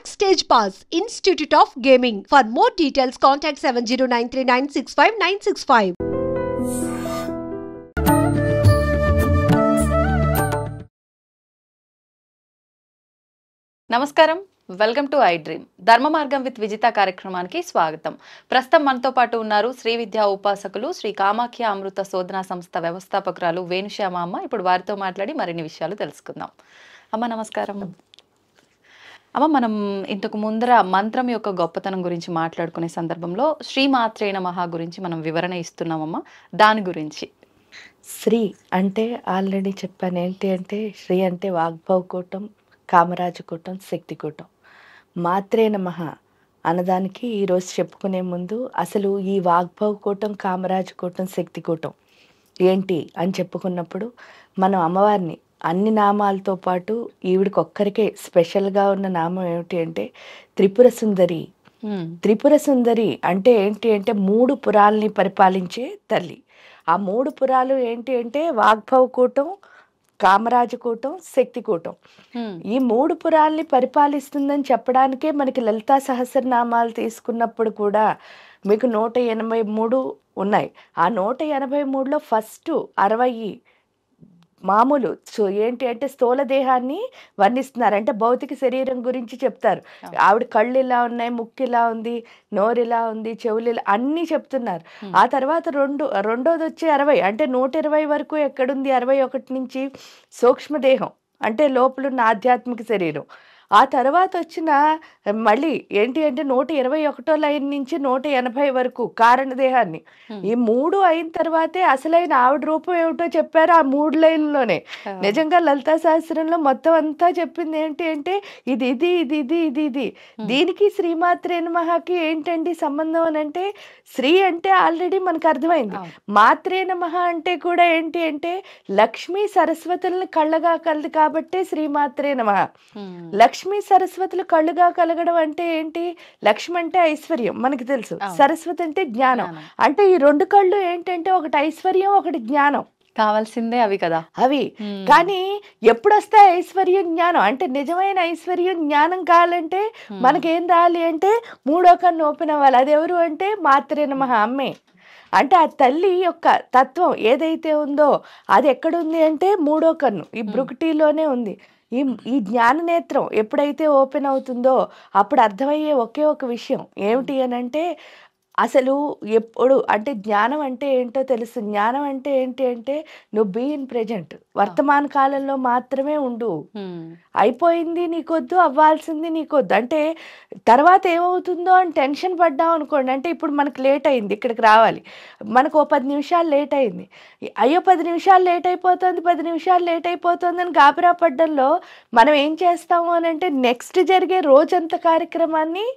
Backstage Pass, Institute of Gaming. For more details, contact 7093965965965. నమస్కారం, welcome to I dream. ధర్మ మార్గం with Vijitha కార్యక్రమానికి స్వాగతం. ప్రస్తుతం మనతో పాటు ఉన్నారు శ్రీ విద్యా ఉపాసకులు శ్రీ కామాఖ్య అమృత శోధనా సంస్థ వ్యవస్థాపకురాలు వేణుశ్యామ అమ్మ. ఇప్పుడు వారితో మాట్లాడి మరిన్ని విషయాలు తెలుసుకుందాం. అమ్మ నమస్కారం. అమ్మ, మనం ఇంతకు ముందర మంత్రం యొక్క గొప్పతనం గురించి మాట్లాడుకునే సందర్భంలో శ్రీమాత్రే నమః గురించి మనం వివరణ ఇస్తున్నామమ్మ. దాని గురించి శ్రీ అంటే ఆల్రెడీ చెప్పాను. ఏంటి అంటే శ్రీ అంటే వాగ్భవకూటం, కామరాజకూటం, శక్తికూటం. మాత్రే నమః అన్నదానికి ఈరోజు చెప్పుకునే ముందు అసలు ఈ వాగ్భవకూటం, కామరాజకూటం, శక్తికూటం ఏంటి అని చెప్పుకున్నప్పుడు మనం అమ్మవారిని అన్ని నామాలతో పాటు ఈవిడికి ఒక్కరికే స్పెషల్గా ఉన్న నామం ఏమిటి అంటే త్రిపుర సుందరి. త్రిపుర సుందరి అంటే ఏంటి అంటే 3 పురాల్ని పరిపాలించే తల్లి. ఆ 3 పురాలు ఏంటి అంటే వాగ్భవకూటం, కామరాజకూటం, శక్తికూటం. ఈ 3 పురాల్ని పరిపాలిస్తుందని చెప్పడానికే మనకి లలితా సహస్రనామాలు తీసుకున్నప్పుడు కూడా మీకు 183 ఉన్నాయి. ఆ 183లో ఫస్ట్ 60 మామూలు ఏంటి అంటే స్థూల దేహాన్ని వర్ణిస్తున్నారు. అంటే భౌతిక శరీరం గురించి చెప్తారు. ఆవిడ కళ్ళు ఇలా ఉన్నాయి, ముక్కు ఇలా ఉంది, నోరు ఇలా ఉంది, చెవులు ఇలా అన్నీ చెప్తున్నారు. ఆ తర్వాత రెండోది వచ్చి 60 అంటే 120 వరకు ఎక్కడుంది. 61 నుంచి సూక్ష్మదేహం అంటే లోపలున్న ఆధ్యాత్మిక శరీరం. ఆ తర్వాత వచ్చిన మళ్ళీ ఏంటి అంటే 121వ లైన్ నుంచి 180 వరకు కారణదేహాన్ని. ఈ 3 అయిన తర్వాతే అసలైన ఆవిడ రూపం ఏమిటో చెప్పారు ఆ 3 లైన్లోనే. నిజంగా లలితా శాస్త్రంలో మొత్తం అంతా చెప్పింది ఏంటి అంటే ఇది ఇది ఇది ఇది ఇది ఇది. దీనికి శ్రీమాత్రే నమఃకి ఏంటండి సంబంధం అని అంటే శ్రీ అంటే ఆల్రెడీ మనకు అర్థమైంది. మాత్రే నమః అంటే కూడా ఏంటి అంటే లక్ష్మీ సరస్వతులను కళ్ళగా కలదు కాబట్టే శ్రీమాత్రే నమః. లక్ష్మీ సరస్వతులు కళ్ళుగా కలగడం అంటే ఏంటి? లక్ష్మి అంటే ఐశ్వర్యం మనకి తెలుసు, సరస్వతి అంటే జ్ఞానం. అంటే ఈ 2 కళ్ళు ఏంటంటే ఒకటి ఐశ్వర్యం, ఒకటి జ్ఞానం. కావాల్సిందే అవి కదా అవి. కానీ ఎప్పుడు వస్తాయి ఐశ్వర్యం, జ్ఞానం? అంటే నిజమైన ఐశ్వర్యం, జ్ఞానం కావాలంటే మనకేం రావాలి అంటే 3వ కన్ను ఓపెన్ అవ్వాలి. అది ఎవరు అంటే మాత్రే నమః అమ్మే. అంటే ఆ తల్లి యొక్క తత్వం ఏదైతే ఉందో అది ఎక్కడుంది అంటే 3వ కన్ను ఈ బ్రుకుటీలోనే ఉంది. ఈ జ్ఞాననేత్రం ఎప్పుడైతే ఓపెన్ అవుతుందో అప్పుడు అర్థమయ్యే ఒకే ఒక విషయం ఏమిటి అని అంటే అసలు ఎప్పుడు అంటే జ్ఞానం అంటే ఏంటో తెలుసు. జ్ఞానం అంటే ఏంటి అంటే నువ్వు బీ ఇన్ ప్రెజెంట్, వర్తమాన కాలంలో మాత్రమే ఉండు. అయిపోయింది నీకొద్దు, అవ్వాల్సింది నీకొద్దు. అంటే తర్వాత ఏమవుతుందో అని టెన్షన్ పడ్డాం అనుకోండి. అంటే ఇప్పుడు మనకు లేట్ అయింది, ఇక్కడికి రావాలి, మనకు 10 నిమిషాలు లేట్ అయింది. అయ్యో 10 నిమిషాలు లేట్ అయిపోతుంది, 10 నిమిషాలు లేట్ అయిపోతుంది అని గాబరా పడ్డంలో మనం ఏం చేస్తాము అని అంటే నెక్స్ట్ జరిగే రోజంత కార్యక్రమాన్ని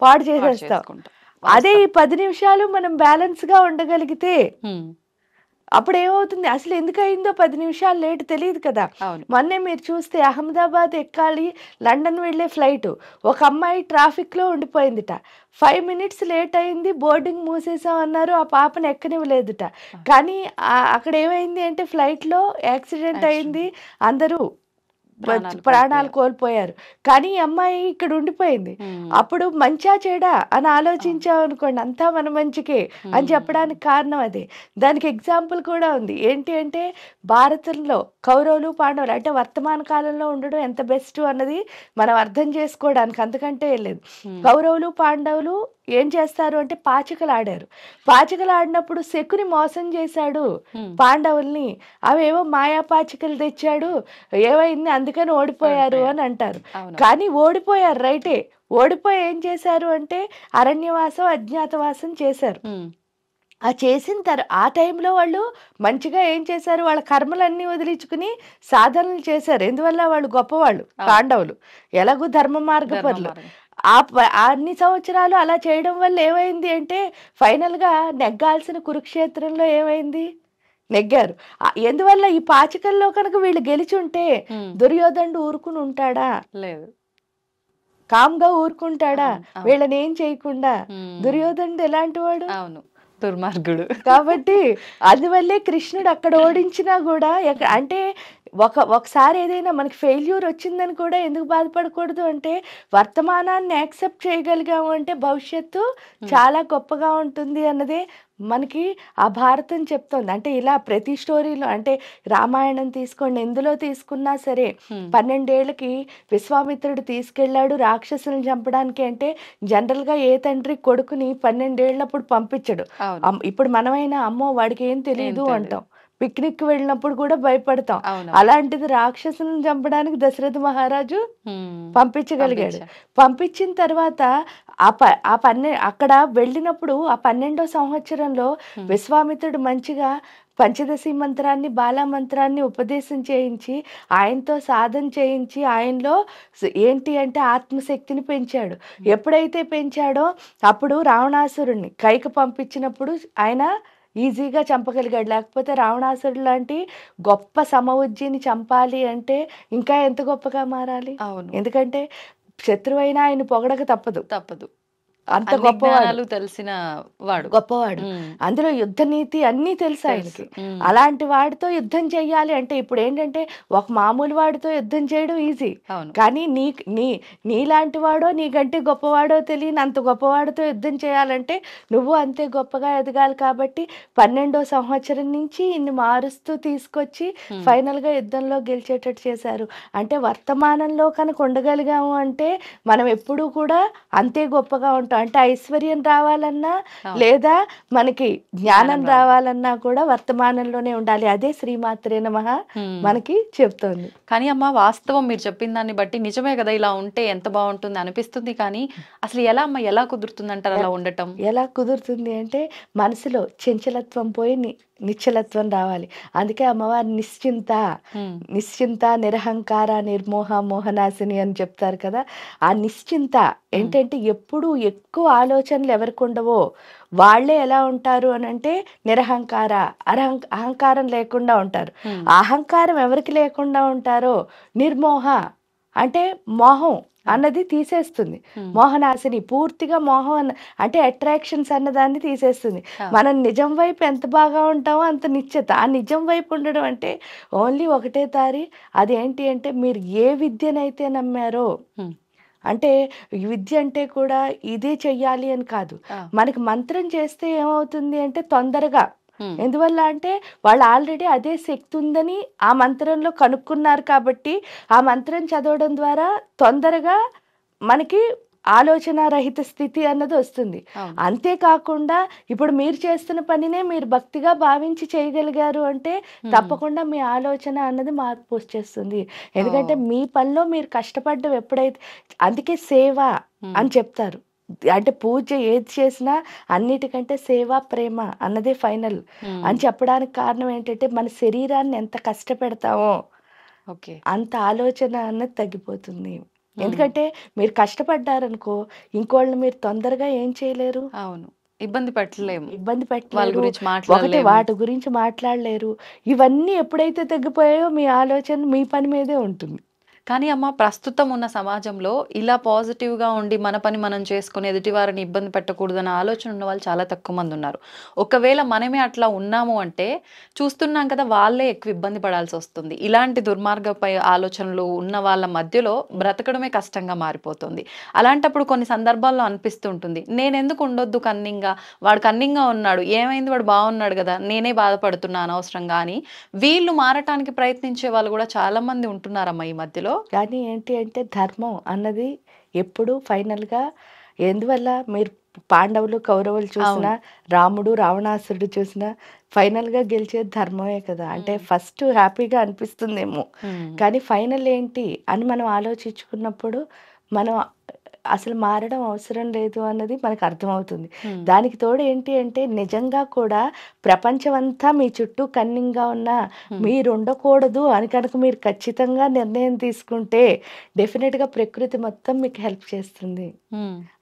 పాడు చేసేస్తాం. అదే ఈ 10 నిమిషాలు మనం బ్యాలెన్స్ గా ఉండగలిగితే అప్పుడు ఏమవుతుంది? అసలు ఎందుకు అయిందో 10 నిమిషాలు లేట్ తెలియదు కదా. మొన్నే మీరు చూస్తే అహ్మదాబాద్ ఎక్కాలి, లండన్ వెళ్ళే ఫ్లైట్, ఒక అమ్మాయి ట్రాఫిక్ లో ఉండిపోయిందిట. 5 మినిట్స్ లేట్ అయింది, బోర్డింగ్ మూసేసాం అన్నారు, ఆ పాపను ఎక్కనివ్వలేదుట. కానీ అక్కడ ఏమైంది అంటే ఫ్లైట్ లో యాక్సిడెంట్ అయింది, అందరూ ప్రాణాలు కోల్పోయారు. కానీ ఈ అమ్మాయి ఇక్కడ ఉండిపోయింది. అప్పుడు మంచా చెడా అని ఆలోచించాం అనుకోండి, అంతా మన మంచికే అని చెప్పడానికి కారణం అదే. దానికి ఎగ్జాంపుల్ కూడా ఉంది. ఏంటి అంటే భారతంలో కౌరవులు, పాండవులు అంటే వర్తమాన కాలంలో ఉండడం ఎంత బెస్ట్ అన్నది మనం అర్థం చేసుకోవడానికి అంతకంటే లేదు. కౌరవులు, పాండవులు ఏం చేస్తారు అంటే పాచికలు ఆడారు. పాచికలు ఆడినప్పుడు శకుని మోసం చేశాడు పాండవుల్ని. అవేవో మాయా పాచికలు తెచ్చాడు, ఏమైంది అందుకని ఓడిపోయారు అని అంటారు. కానీ ఓడిపోయారు రైటే. ఓడిపోయి ఏం చేశారు అంటే అరణ్యవాసం, అజ్ఞాతవాసం చేశారు. ఆ చేసిన ఆ టైంలో వాళ్ళు మంచిగా ఏం చేశారు, వాళ్ళ కర్మలన్నీ వదిలించుకుని సాధనలు చేశారు. ఎందువల్ల వాళ్ళు గొప్పవాళ్ళు పాండవులు, ఎలాగూ ధర్మ మార్గపరులు. అన్ని సంవత్సరాలు అలా చేయడం వల్ల ఏమైంది అంటే ఫైనల్గా నెగ్గాల్సిన కురుక్షేత్రంలో ఏమైంది? నెగ్గారు. ఎందువల్ల ఈ పాచికల్లో కనుక వీళ్ళు గెలిచి ఉంటే దుర్యోధనుడు ఊరుకుని ఉంటాడా? లేదు. కామ్గా ఊరుకుంటాడా వీళ్ళని ఏం చేయకుండా? దుర్యోధనుడు ఎలాంటి వాడు? దుర్మార్గుడు. కాబట్టి అందువల్లే కృష్ణుడు అక్కడ ఓడించినా కూడా అంటే ఒకసారి ఏదైనా మనకి ఫెయిల్యూర్ వచ్చిందని కూడా ఎందుకు బాధపడకూడదు అంటే, వర్తమానాన్ని యాక్సెప్ట్ చేయగలిగాము అంటే భవిష్యత్తు చాలా గొప్పగా ఉంటుంది అన్నదే మనకి ఆ భారతం చెప్తోంది. అంటే ఇలా ప్రతి స్టోరీలో, అంటే రామాయణం తీసుకోండి, ఎందులో తీసుకున్నా సరే 12 ఏళ్ళకి విశ్వామిత్రుడు తీసుకెళ్ళాడు రాక్షసులను చంపడానికి అంటే, జనరల్గా ఏ తండ్రి కొడుకుని 12 ఏళ్ళప్పుడు పంపించడు. ఇప్పుడు మనమైనా అమ్మో వాడికి ఏం తెలియదు అంటాం, పిక్నిక్ వెళ్ళినప్పుడు కూడా భయపడతాం. అలాంటిది రాక్షసులను చంపడానికి దశరథ మహారాజు పంపించగలిగాడు. పంపించిన తర్వాత అక్కడ వెళ్ళినప్పుడు ఆ 12వ సంవత్సరంలో విశ్వామిత్రుడు మంచిగా పంచదశి మంత్రాన్ని, బాలా మంత్రాన్ని ఉపదేశం చేయించి, ఆయనతో సాధన చేయించి, ఆయనలో ఏంటి అంటే ఆత్మశక్తిని పెంచాడు. ఎప్పుడైతే పెంచాడో అప్పుడు రావణాసురుణ్ణి కైకి పంపించినప్పుడు ఆయన ఈజీగా చంపగలిగాడు. లేకపోతే రావణాసురుడు లాంటి గొప్ప సమవుజ్జిని చంపాలి అంటే ఇంకా ఎంత గొప్పగా మారాలి. ఎందుకంటే శత్రువైనా ఆయన పొగడక తప్పదు. అంత గొప్పవాడు, తెలిసిన వాడు, గొప్పవాడు. అందులో యుద్ధ నీతి అన్నీ తెలుసు ఆయనకి. అలాంటి వాడితో యుద్ధం చెయ్యాలి అంటే, ఇప్పుడు ఏంటంటే ఒక మామూలు వాడితో యుద్ధం చేయడం ఈజీ, కానీ నీలాంటి వాడో నీకంటే గొప్పవాడో తెలియని అంత గొప్పవాడితో యుద్ధం చేయాలంటే నువ్వు అంతే గొప్పగా ఎదగాలి. కాబట్టి 12వ సంవత్సరం నుంచి ఇన్ని మారుస్తూ తీసుకొచ్చి ఫైనల్ గా యుద్ధంలో గెలిచేటట్టు చేశారు. అంటే వర్తమానంలో కనుక ఉండగలిగాము అంటే మనం ఎప్పుడూ కూడా అంతే గొప్పగా ఉంటాం. అంటే ఐశ్వర్యం రావాలన్నా లేదా మనకి జ్ఞానం రావాలన్నా కూడా వర్తమానంలోనే ఉండాలి. అదే శ్రీమాత్రే నమః మనకి చెప్తోంది. కానీ అమ్మ, వాస్తవం మీరు చెప్పిన దాన్ని బట్టి నిజమే కదా, ఇలా ఉంటే ఎంత బాగుంటుంది అనిపిస్తుంది. కానీ అసలు ఎలా కుదురుతుంది అంటారు అలా ఉండటం? ఎలా కుదురుతుంది అంటే మనసులో చంచలత్వం పోయి నిశ్చలత్వం రావాలి. అందుకే అమ్మవారు నిశ్చింత నిరహంకార నిర్మోహ మోహనాశిని అని చెప్తారు కదా. ఆ నిశ్చింత ఏంటంటే ఎప్పుడు ఎక్కువ ఆలోచనలు ఎవరికి ఉండవో వాళ్ళే ఎలా ఉంటారు అని అంటే నిరహంకార, అహంకారం లేకుండా ఉంటారు. అహంకారం ఎవరికి లేకుండా ఉంటారో నిర్మోహ అంటే మోహం అన్నది తీసేస్తుంది. మోహనాశిని పూర్తిగా మోహం అంటే అట్రాక్షన్స్ అన్నదాన్ని తీసేస్తుంది. మనం నిజం వైపు ఎంత బాగా ఉంటామో అంత నిశ్చిత. ఆ నిజం వైపు ఉండడం అంటే ఓన్లీ ఒకటే దారి. అదేంటి అంటే మీరు ఏ విద్యనైతే నమ్మారో, అంటే విద్య అంటే కూడా ఇదే చెయ్యాలి అని కాదు. మనకి మంత్రం చేస్తే ఏమవుతుంది అంటే తొందరగా, ఎందువల్ల అంటే వాళ్ళు ఆల్రెడీ అదే శక్తి ఉందని ఆ మంత్రంలో కనుక్కున్నారు. కాబట్టి ఆ మంత్రం చదవడం ద్వారా తొందరగా మనకి ఆలోచన రహిత స్థితి అన్నది వస్తుంది. అంతేకాకుండా ఇప్పుడు మీరు చేస్తున్న పనినే మీరు భక్తిగా భావించి చేయగలిగారు అంటే తప్పకుండా మీ ఆలోచన అన్నది మార్పు వచ్చేస్తుంది. ఎందుకంటే మీ పనిలో మీరు కష్టపడ్డం ఎప్పుడైతే, అందుకే సేవ అని చెప్తారు. అంటే పూజ ఏది చేసినా అన్నిటికంటే సేవ ప్రేమ అన్నదే ఫైనల్ అని చెప్పడానికి కారణం ఏంటంటే మన శరీరాన్ని ఎంత కష్టపెడతామో అంత ఆలోచన అన్నది తగ్గిపోతుంది. ఎందుకంటే మీరు కష్టపడ్డారనుకో ఇంకోళ్ళని మీరు తొందరగా ఏం చేయలేరు. ఇబ్బంది పెట్టలేము, ఒకటి వాటి గురించి మాట్లాడలేరు. ఇవన్నీ ఎప్పుడైతే తగ్గిపోయాయో మీ ఆలోచన మీ పని మీదే ఉంటుంది. కానీ అమ్మ, ప్రస్తుతం ఉన్న సమాజంలో ఇలా పాజిటివ్గా ఉండి మన పని మనం చేసుకుని ఎదుటి వారిని ఇబ్బంది పెట్టకూడదన్న ఆలోచన ఉన్న వాళ్ళు చాలా తక్కువ మంది ఉన్నారు. ఒకవేళ మనమే అట్లా ఉన్నాము అంటే చూస్తున్నాం కదా, వాళ్ళే ఎక్కువ ఇబ్బంది పడాల్సి వస్తుంది. ఇలాంటి దుర్మార్గపై ఆలోచనలు ఉన్న వాళ్ళ మధ్యలో బ్రతకడమే కష్టంగా మారిపోతుంది. అలాంటప్పుడు కొన్ని సందర్భాల్లో అనిపిస్తుంటుంది, నేను ఎందుకు ఉండొద్దు కన్నింగా, వాడు కన్నింగా ఉన్నాడు, ఏమైంది, వాడు బాగున్నాడు కదా, నేనే బాధపడుతున్నా అనవసరంగా అని వీళ్ళు మారటానికి ప్రయత్నించే వాళ్ళు కూడా చాలా మంది ఉంటున్నారమ్మా ఈ మధ్యలో. కానీ ఏంటి అంటే ధర్మం అన్నది ఎప్పుడు ఫైనల్గా, ఎందువల్ల మీరు పాండవులు కౌరవులు చూసినా, రాముడు రావణాసురుడు చూసినా ఫైనల్గా గెలిచేది ధర్మమే కదా. అంటే ఫస్ట్ హ్యాపీగా అనిపిస్తుందేమో, కానీ ఫైనల్ ఏంటి అని మనం ఆలోచించుకున్నప్పుడు మనం అసలు మారడం అవసరం లేదు అన్నది మనకు అర్థమవుతుంది. దానికి తోడు ఏంటి అంటే నిజంగా కూడా ప్రపంచం అంతా మీ చుట్టూ కన్నింగ్గా ఉన్నా మీరు ఉండకూడదు అని కనుక మీరు ఖచ్చితంగా నిర్ణయం తీసుకుంటే డెఫినెట్గా ప్రకృతి మొత్తం మీకు హెల్ప్ చేస్తుంది.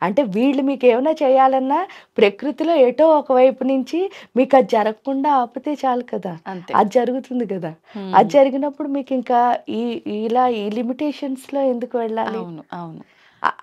అంటే వీళ్ళు మీకు ఏమైనా చేయాలన్నా ప్రకృతిలో ఏటో ఒకవైపు నుంచి మీకు అది జరగకుండా ఆపితే చాలు కదా, అది జరుగుతుంది కదా. అది జరిగినప్పుడు మీకు ఇంకా ఈ లిమిటేషన్స్ లో ఎందుకు వెళ్ళాలి?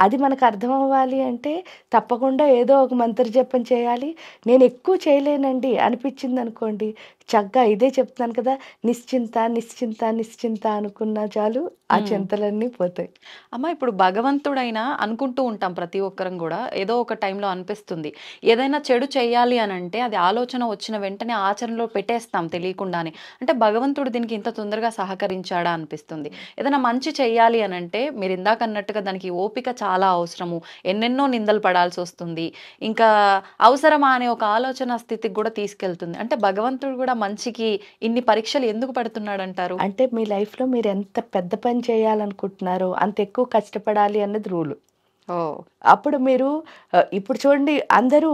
అది మనకు అర్థం అవ్వాలి అంటే తప్పకుండా ఏదో ఒక మంత్ర జపం చేయాలి. నేను ఎక్కువ చేయలేనండి అనిపించింది అనుకోండి, చక్కగా ఇదే చెప్తున్నాను కదా, నిశ్చింత నిశ్చింత నిశ్చింత అనుకున్నా చాలు, ఆ చింతలన్నీ పోతాయి. అమ్మ ఇప్పుడు భగవంతుడైనా అనుకుంటూ ఉంటాం ప్రతి ఒక్కరం కూడా, ఏదో ఒక టైంలో అనిపిస్తుంది ఏదైనా చెడు చేయాలి అని అంటే అది ఆలోచన వచ్చిన వెంటనే ఆచరణలో పెట్టేస్తాం తెలియకుండానే. అంటే భగవంతుడు దీనికి ఇంత తొందరగా సహకరించాడా అనిపిస్తుంది. ఏదైనా మంచి చేయాలి అని అంటే మీరు ఇందాక అన్నట్టుగా దానికి ఓపిక చాలా అవసరము, ఎన్నెన్నో నిందలు పడాల్సి వస్తుంది, ఇంకా అవసరమా అనే ఒక ఆలోచన స్థితికి కూడా తీసుకెళ్తుంది. అంటే భగవంతుడు కూడా మంచికి ఇన్ని పరీక్షలు ఎందుకు పెడుతున్నాడు అంటారు? అంటే మీ లైఫ్లో మీరు ఎంత పెద్ద పని చేయాలనుకుంటున్నారో అంత ఎక్కువ కష్టపడాలి అన్నది రూలు. ఓ అప్పుడు మీరు ఇప్పుడు చూడండి, అందరూ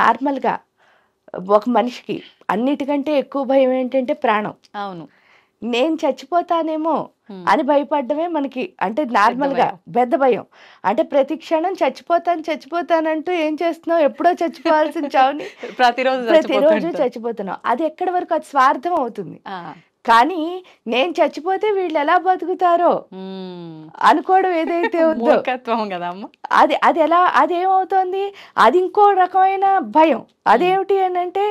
నార్మల్గా ఒక మనిషికి అన్నిటికంటే ఎక్కువ భయం ఏంటంటే ప్రాణం. అవును. నేను చచ్చిపోతానేమో అని భయపడమే మనకి అంటే నార్మల్గా పెద్ద భయం. అంటే ప్రతి క్షణం చచ్చిపోతానంటూ ఏం చేస్తున్నావు, ఎప్పుడో చచ్చిపోవాల్సిన చావుని ప్రతిరోజు చచ్చిపోతున్నావు. అది ఎక్కడి వరకు అది స్వార్థం అవుతుంది. కానీ నేను చచ్చిపోతే వీళ్ళు ఎలా బతుకుతారో అనుకోవడం ఏదైతే ఉందో అది ఎలా, అదేమవుతుంది, అది ఇంకో రకమైన భయం. అదేమిటి అని అంటే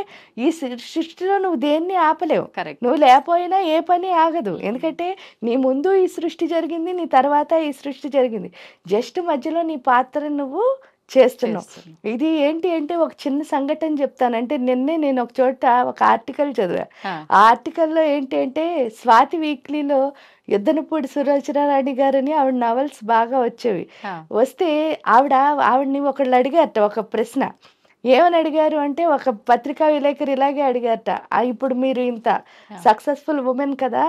ఈ సృష్టిలో నువ్వు దేన్ని ఆపలేవు, నువ్వు లేకపోయినా ఏ పని ఆగదు. ఎందుకంటే నీ ముందు ఈ సృష్టి జరిగింది, నీ తర్వాత ఈ సృష్టి జరిగింది, జస్ట్ మధ్యలో నీ పాత్ర నువ్వు చేస్తున్నావు. ఇది ఏంటి అంటే ఒక చిన్న సంఘటన చెప్తానంటే, నిన్నే నేను ఒక చోట ఒక ఆర్టికల్ చదివా. ఆ ఆర్టికల్లో ఏంటి అంటే స్వాతి వీక్లీలో యుద్ధనపూడి సులోచనారాణి గారని ఆవిడ నవల్స్ బాగా వచ్చేవి. వస్తే ఆవిడని ఒకళ్ళు అడిగారట ఒక ప్రశ్న. ఏమని అడిగారు అంటే, ఒక పత్రికా విలేకరు ఇలాగే అడిగారట, ఇప్పుడు మీరు ఇంత సక్సెస్ఫుల్ ఉమెన్ కదా,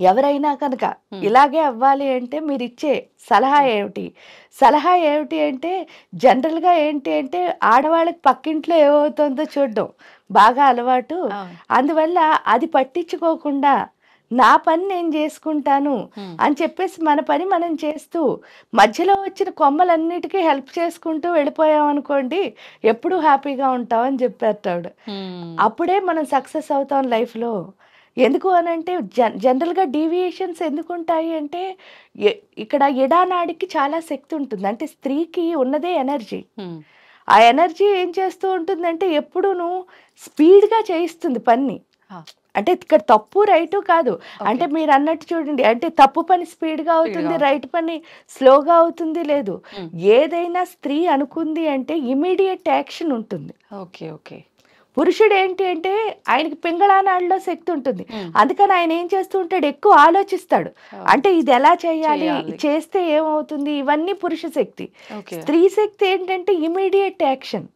ఎవరైనా కనుక ఇలాగే అవ్వాలి అంటే మీరు ఇచ్చే సలహా ఏమిటి అంటే, జనరల్గా ఏంటి అంటే ఆడవాళ్ళకి పక్కింట్లో ఏమవుతుందో చూడడం బాగా అలవాటు. అందువల్ల అది పట్టించుకోకుండా నా పని నేను చేసుకుంటాను అని చెప్పేసి మన పని మనం చేస్తూ మధ్యలో వచ్చిన కొమ్మలన్నిటికీ హెల్ప్ చేసుకుంటూ వెళ్ళిపోయాం అనుకోండి, ఎప్పుడూ హ్యాపీగా ఉంటామని చెప్పారు ఆవిడ. అప్పుడే మనం సక్సెస్ అవుతాం లైఫ్లో. ఎందుకు అని అంటే జనరల్గా డీవియేషన్స్ ఎందుకు ఉంటాయి అంటే, ఇక్కడ ఎడానాడికి చాలా శక్తి ఉంటుంది. అంటే స్త్రీకి ఉన్నదే ఎనర్జీ. ఆ ఎనర్జీ ఏం చేస్తూ ఉంటుందంటే ఎప్పుడూను స్పీడ్గా చేయిస్తుంది పని. అంటే ఇక్కడ తప్పు రైటు కాదు, అంటే మీరు అన్నట్టు చూడండి, అంటే తప్పు పని స్పీడ్గా అవుతుంది, రైట్ పని స్లోగా అవుతుంది లేదు. ఏదైనా స్త్రీ అనుకుంది అంటే ఇమీడియట్ యాక్షన్ ఉంటుంది. Okay okay. పురుషుడు ఏంటి అంటే ఆయనకి పింగళానాడులో శక్తి ఉంటుంది, అందుకని ఆయన ఏం చేస్తూ ఉంటాడు, ఎక్కువ ఆలోచిస్తాడు. అంటే ఇది ఎలా చేయాలి, చేస్తే ఏమవుతుంది, ఇవన్నీ పురుష శక్తి. స్త్రీ శక్తి ఏంటంటే ఇమీడియట్ యాక్షన్.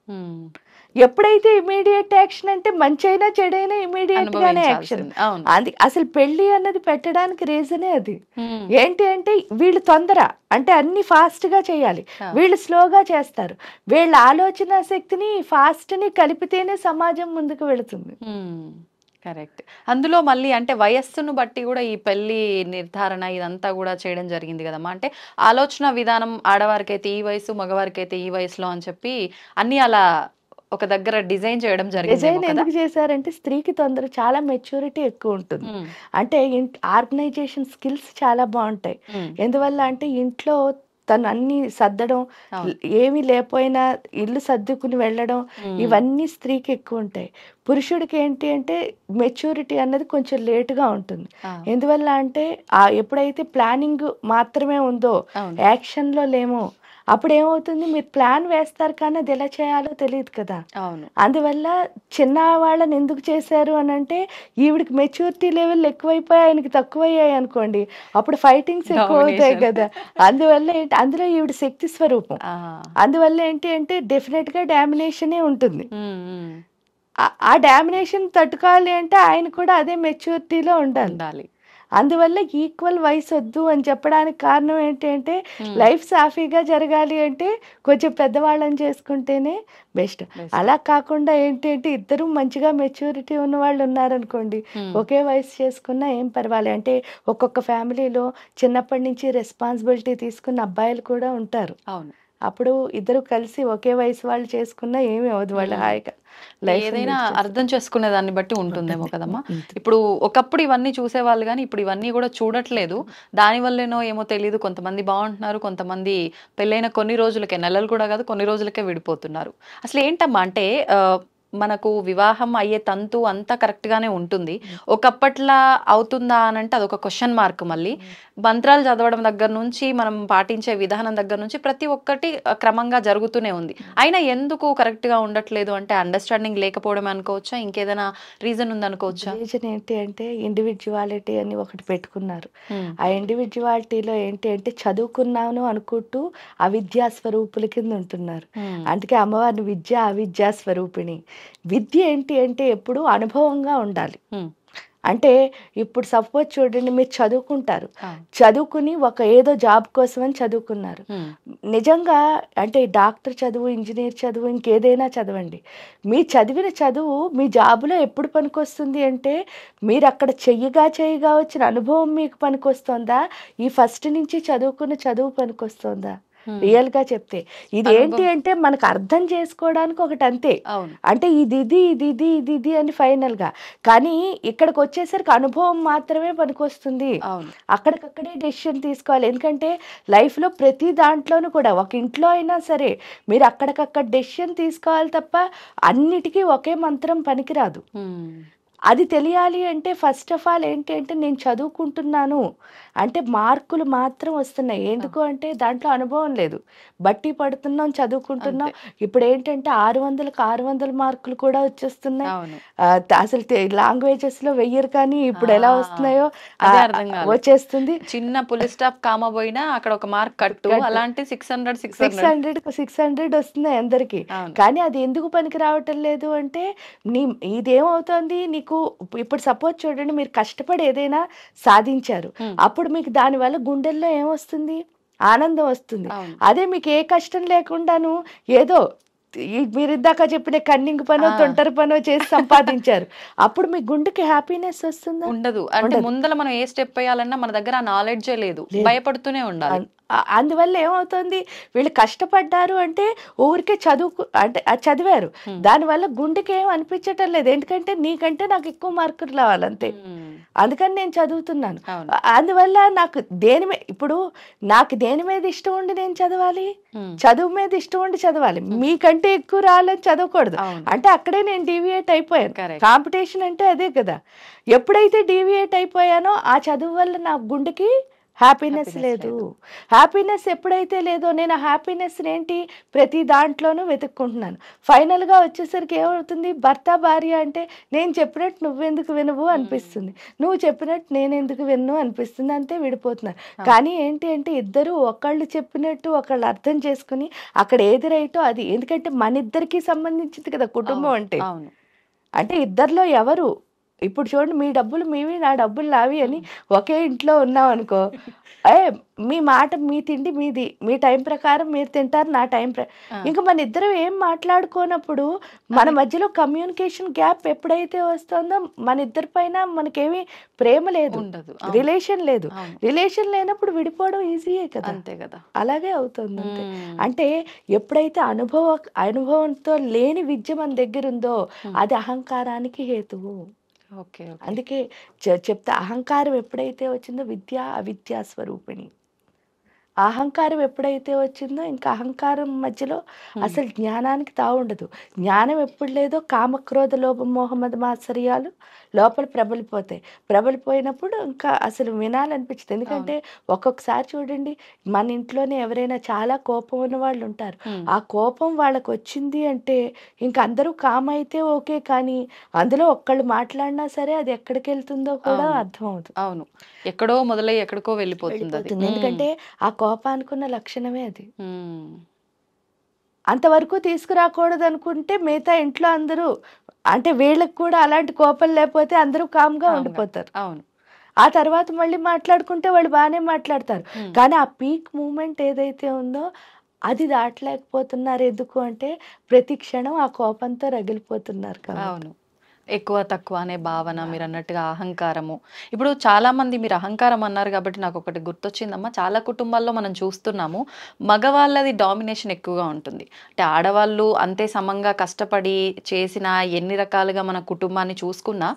ఎప్పుడైతే ఇమీడియట్ యాక్షన్ అంటే మంచి అయినా చెడైనా ఇమీడియట్ గానే యాక్షన్. అది అసలు పెళ్లి అన్నది పెట్టడానికి రీజనే అది. ఏంటి అంటే వీళ్ళు తొందర అంటే అన్ని ఫాస్ట్ గా చేయాలి, వీళ్ళు స్లోగా చేస్తారు. వీళ్ళ ఆలోచన శక్తిని ఫాస్ట్ ని కలిపితేనే సమాజం ముందుకు వెళుతుంది. కరెక్ట్. అందులో మళ్ళీ అంటే వయస్సును బట్టి కూడా ఈ పెళ్లి నిర్ధారణ ఇదంతా కూడా చేయడం జరిగింది కదమ్మా. అంటే ఆలోచన విధానం ఆడవారికి అయితే ఈ వయసు, మగవారికి అయితే ఈ వయసులో అని చెప్పి అన్ని అలా ఒక దగ్గర డిజైన్ చేయడం జరిగింది. డిజైన్ ఎందుకు చేశారంటే స్త్రీకి తొందర చాలా మెచ్యూరిటీ ఎక్కువ ఉంటుంది. అంటే ఆర్గనైజేషన్ స్కిల్స్ చాలా బాగుంటాయి. ఎందువల్ల అంటే ఇంట్లో తను అన్ని సర్దడం, ఏమీ లేకపోయినా ఇల్లు సర్దుకుని వెళ్ళడం, ఇవన్నీ స్త్రీకి ఎక్కువ ఉంటాయి. పురుషుడికి ఏంటి అంటే మెచ్యూరిటీ అన్నది కొంచెం లేటుగా ఉంటుంది. ఎందువల్ల అంటే ఎప్పుడైతే ప్లానింగ్ మాత్రమే ఉందో, యాక్షన్లో లేమో, అప్పుడు ఏమవుతుంది, మీరు ప్లాన్ వేస్తారు కానీ అది ఎలా చేయాలో తెలియదు కదా. అందువల్ల చిన్న వాళ్ళని ఎందుకు చేశారు అని అంటే, ఈవిడికి మెచ్యూరిటీ లెవెల్ ఎక్కువైపోయి ఆయనకి తక్కువయ్యాయి అనుకోండి, అప్పుడు ఫైటింగ్స్ ఎక్కువ అవుతాయి కదా. అందువల్ల ఏంటి, అందులో ఈవిడ శక్తి స్వరూపం. అందువల్ల ఏంటి అంటే డెఫినెట్ గా డామినేషనే ఉంటుంది. ఆ డామినేషన్ తట్టుకోవాలి అంటే ఆయన కూడా అదే మెచ్యూరిటీలో ఉండాలి. అందువల్ల ఈక్వల్ వయసు వద్దు అని చెప్పడానికి కారణం ఏంటంటే, లైఫ్ సాఫీగా జరగాలి అంటే కొంచెం పెద్దవాళ్ళని చేసుకుంటేనే బెస్ట్. అలా కాకుండా ఏంటంటే ఇద్దరు మంచిగా మెచ్యూరిటీ ఉన్న వాళ్ళు ఉన్నారనుకోండి, ఒకే వయసు చేసుకున్నా ఏం పర్వాలేదు. అంటే ఒక్కొక్క ఫ్యామిలీలో చిన్నప్పటి నుంచి రెస్పాన్సిబిలిటీ తీసుకున్న అబ్బాయిలు కూడా ఉంటారు. అప్పుడు ఇద్దరు కలిసి ఒకే వయసు వాళ్ళు చేసుకున్నా ఏమీ అవ్వదు, వాళ్ళు హాయిగా లైఫ్ ఏదైనా అర్థం చేసుకునే దాన్ని బట్టి ఉంటుందేమో కదమ్మా. ఇప్పుడు ఒకప్పుడు ఇవన్నీ చూసేవాళ్ళు కానీ ఇప్పుడు ఇవన్నీ కూడా చూడట్లేదు. దాని వల్లేనో ఏమో తెలియదు, కొంతమంది బాగుంటున్నారు, కొంతమంది పెళ్ళైన కొన్ని రోజులకే, నెలలు కూడా కాదు కొన్ని రోజులకే విడిపోతున్నారు. అసలు ఏంటమ్మా అంటే మనకు వివాహం అయ్యే తంతు అంతా కరెక్ట్ గానే ఉంటుంది, ఒకప్పట్లా అవుతుందా అని అంటే అదొక క్వశ్చన్ మార్క్. మళ్ళీ మంత్రాలు చదవడం దగ్గర నుంచి మనం పాటించే విధానం దగ్గర నుంచి ప్రతి ఒక్కటి క్రమంగా జరుగుతూనే ఉంది. అయినా ఎందుకు కరెక్ట్ గా ఉండట్లేదు అంటే అండర్స్టాండింగ్ లేకపోవడం అనుకోవచ్చా, ఇంకేదైనా రీజన్ ఉంది అనుకోవచ్చా? రీజన్ ఏంటి అంటే ఇండివిజువాలిటీ అని ఒకటి పెట్టుకున్నారు. ఆ ఇండివిజువాలిటీలో ఏంటి అంటే చదువుకున్నాను అనుకుంటూ అవిద్యా స్వరూపుల కింద ఉంటున్నారు. అందుకే అమ్మవారిని విద్య అవిద్యా స్వరూపిణి. విద్య ఏంటి అంటే ఎప్పుడు అనుభవంగా ఉండాలి. అంటే ఇప్పుడు సపోజ్ చూడండి, మీరు చదువుకుంటారు, చదువుకుని ఏదో జాబ్ కోసం అని చదువుకున్నారు. నిజంగా అంటే డాక్టర్ చదువు, ఇంజనీర్ చదువు, ఇంకేదైనా చదవండి, మీ చదివిన చదువు మీ జాబులో ఎప్పుడు పనికొస్తుంది అంటే మీరు అక్కడ చెయ్యగా వచ్చిన అనుభవం మీకు పనికొస్తుందా, ఈ ఫస్ట్ నుంచి చదువుకున్న చదువు పనికొస్తుందా? రియల్ గా చెప్తే ఇది ఏంటి అంటే మనకు అర్థం చేసుకోవడానికి ఒకటి అంతే, అంటే ఇది అని ఫైనల్ గా. కానీ ఇక్కడికి వచ్చేసరికి అనుభవం మాత్రమే పనికొస్తుంది. అక్కడికక్కడే డెసిషన్ తీసుకోవాలి. ఎందుకంటే లైఫ్ లో ప్రతి దాంట్లోనూ కూడా, ఒక ఇంట్లో అయినా సరే మీరు అక్కడికక్కడ డెసిషన్ తీసుకోవాలి తప్ప అన్నిటికీ ఒకే మంత్రం పనికిరాదు. అది తెలియాలి అంటే ఫస్ట్ ఆఫ్ ఆల్ ఏంటి అంటే నేను చదువుకుంటున్నాను అంటే మార్కులు మాత్రం వస్తున్నాయి. ఎందుకు అంటే దాంట్లో అనుభవం లేదు, బట్టి పడుతున్నాం, చదువుకుంటున్నాం. ఇప్పుడు ఏంటంటే 600 మార్కులు కూడా వచ్చేస్తున్నాయి. అసలు లాంగ్వేజెస్ లో వెయ్యరు, కానీ ఇప్పుడు ఎలా వస్తున్నాయో వచ్చేస్తుంది. చిన్న పులి స్టాప్ కామ పోయినా అక్కడ ఒక మార్క్ కట్టు, అలాంటి 600 వస్తున్నాయి అందరికి. కానీ అది ఎందుకు పనికి రావటం లేదు అంటే ఇదేమవుతుంది, నీకు ఇప్పుడు సపోజ్ చూడండి, మీరు కష్టపడి ఏదైనా సాధించారు, అప్పుడు మీకు దానివల్ల గుండెల్లో ఏమొస్తుంది, ఆనందం వస్తుంది. అదే మీకు ఏ కష్టం లేకుండాను ఏదో మీరు ఇందాక చెప్పిన కన్నింగ్ పనో తొంటరి పనో చేసి సంపాదించారు, అప్పుడు మీ గుండెకి హ్యాపీనెస్ వస్తుందా? ఉండదు. అంటే ముందర మనం ఏ స్టెప్ వేయాలన్నా మన దగ్గర ఆ నాలెడ్జే లేదు, భయపడుతూనే ఉండాలి. అందువల్ల ఏమవుతుంది, వీళ్ళు కష్టపడ్డారు అంటే ఊరికే అంటే చదివారు, దానివల్ల గుండెకి ఏం అనిపించటం లేదు. ఎందుకంటే నీకంటే నాకు ఎక్కువ మార్కులు రావాలంతే, అందుకని నేను చదువుతున్నాను. అందువల్ల నాకు నాకు దేని మీద ఇష్టం ఉండి నేను చదవాలి, చదువు మీద ఇష్టం ఉండి చదవాలి. మీకంటే ఎక్కువ రావాలని చదవకూడదు. అంటే అక్కడే నేను డీవియేట్ అయిపోయాను. కాంపిటీషన్ అంటే అదే కదా. ఎప్పుడైతే డీవియేట్ అయిపోయానో ఆ చదువు వల్ల నా గుండెకి హ్యాపీనెస్ లేదు. హ్యాపీనెస్ ఎప్పుడైతే లేదో నేను ఆ హ్యాపీనెస్ ఏంటి ప్రతి దాంట్లోనూ వెతుక్కుంటున్నాను. ఫైనల్ గా వచ్చేసరికి ఏమవుతుంది, భర్త భార్య అంటే నేను చెప్పినట్టు నువ్వెందుకు వినవు అనిపిస్తుంది, నువ్వు చెప్పినట్టు నేను ఎందుకు విన్ను అనిపిస్తుంది, అంతే విడిపోతున్నారు. కానీ ఏంటి అంటే ఇద్దరు ఒకళ్ళు చెప్పినట్టు ఒకళ్ళు అర్థం చేసుకుని అక్కడ ఏది రైటో అది, ఎందుకంటే మన ఇద్దరికి సంబంధించింది కదా కుటుంబం అంటే. అంటే ఇద్దరిలో ఎవరు, ఇప్పుడు చూడండి, మీ డబ్బులు మీవి, నా డబ్బులు నావి అని ఒకే ఇంట్లో ఉన్నాం అనుకో, మీ మాట మీ తిండి మీది, మీ టైం ప్రకారం మీరు తింటారు, నా టైం ఇంకా మన ఇద్దరం ఏం మాట్లాడుకోనప్పుడు మన మధ్యలో కమ్యూనికేషన్ గ్యాప్ ఎప్పుడైతే వస్తుందో మన ఇద్దరి పైన మనకేమీ ప్రేమ లేదు, రిలేషన్ లేదు. రిలేషన్ లేనప్పుడు విడిపోవడం ఈజీయే కదా, అంతే కదా, అలాగే అవుతుంది అంతే. అంటే ఎప్పుడైతే అనుభవంతో లేని విద్య మన దగ్గర ఉందో అది అహంకారానికి హేతువు. అందుకే చెప్తా, అహంకారం ఎప్పుడైతే వచ్చిందో విద్య అవిద్యా స్వరూపిణి. అహంకారం ఎప్పుడైతే వచ్చిందో ఇంకా అహంకారం మధ్యలో అసలు జ్ఞానానికి తావు ఉండదు. జ్ఞానం ఎప్పుడు లేదో కామక్రోధ లోభ మోహమద మాత్సర్యాలు లోపల ప్రబలిపోయినప్పుడు ఇంకా అసలు వినాలనిపించదు. ఎందుకంటే ఒక్కొక్కసారి చూడండి, మన ఇంట్లోనే ఎవరైనా చాలా కోపం ఉన్న వాళ్ళు ఉంటారు, ఆ కోపం వాళ్ళకి వచ్చింది అంటే ఇంకా అందరూ కామ్ అయితే ఓకే, కానీ అందులో ఒక్కళ్ళు మాట్లాడినా సరే అది ఎక్కడికి వెళ్తుందో కూడా అర్థం అవుతుంది. అవును, ఎక్కడో మొదలై ఎక్కడికో వెళ్ళిపోతుంది. ఎందుకంటే ఆ కోపానుకున్న లక్షణమే అది. అంతవరకు తీసుకురాకూడదు అనుకుంటే మిగతా ఇంట్లో అందరూ అంటే వీళ్ళకి కూడా అలాంటి కోపం లేకపోతే అందరూ కామ్గా ఉండిపోతారు. అవును, ఆ తర్వాత మళ్ళీ మాట్లాడుకుంటే వాళ్ళు బాగానే మాట్లాడతారు. కానీ ఆ పీక్ మూమెంట్ ఏదైతే ఉందో అది దాటలేకపోతున్నారు. ఎందుకు అంటే ప్రతి క్షణం ఆ కోపంతో రగిలిపోతున్నారు. అవును, ఎక్కువ తక్కువ అనే భావన, మీరు అన్నట్టుగా అహంకారము. ఇప్పుడు చాలా మంది, మీరు అహంకారం అన్నారు కాబట్టి నాకు ఒకటి గుర్తొచ్చిందమ్మా, చాలా కుటుంబాల్లో మనం చూస్తున్నాము మగవాళ్ళది డామినేషన్ ఎక్కువగా ఉంటుంది. అంటే ఆడవాళ్ళు అంతే సమంగా కష్టపడి చేసిన ఎన్ని రకాలుగా మన కుటుంబాన్ని చూసుకున్నా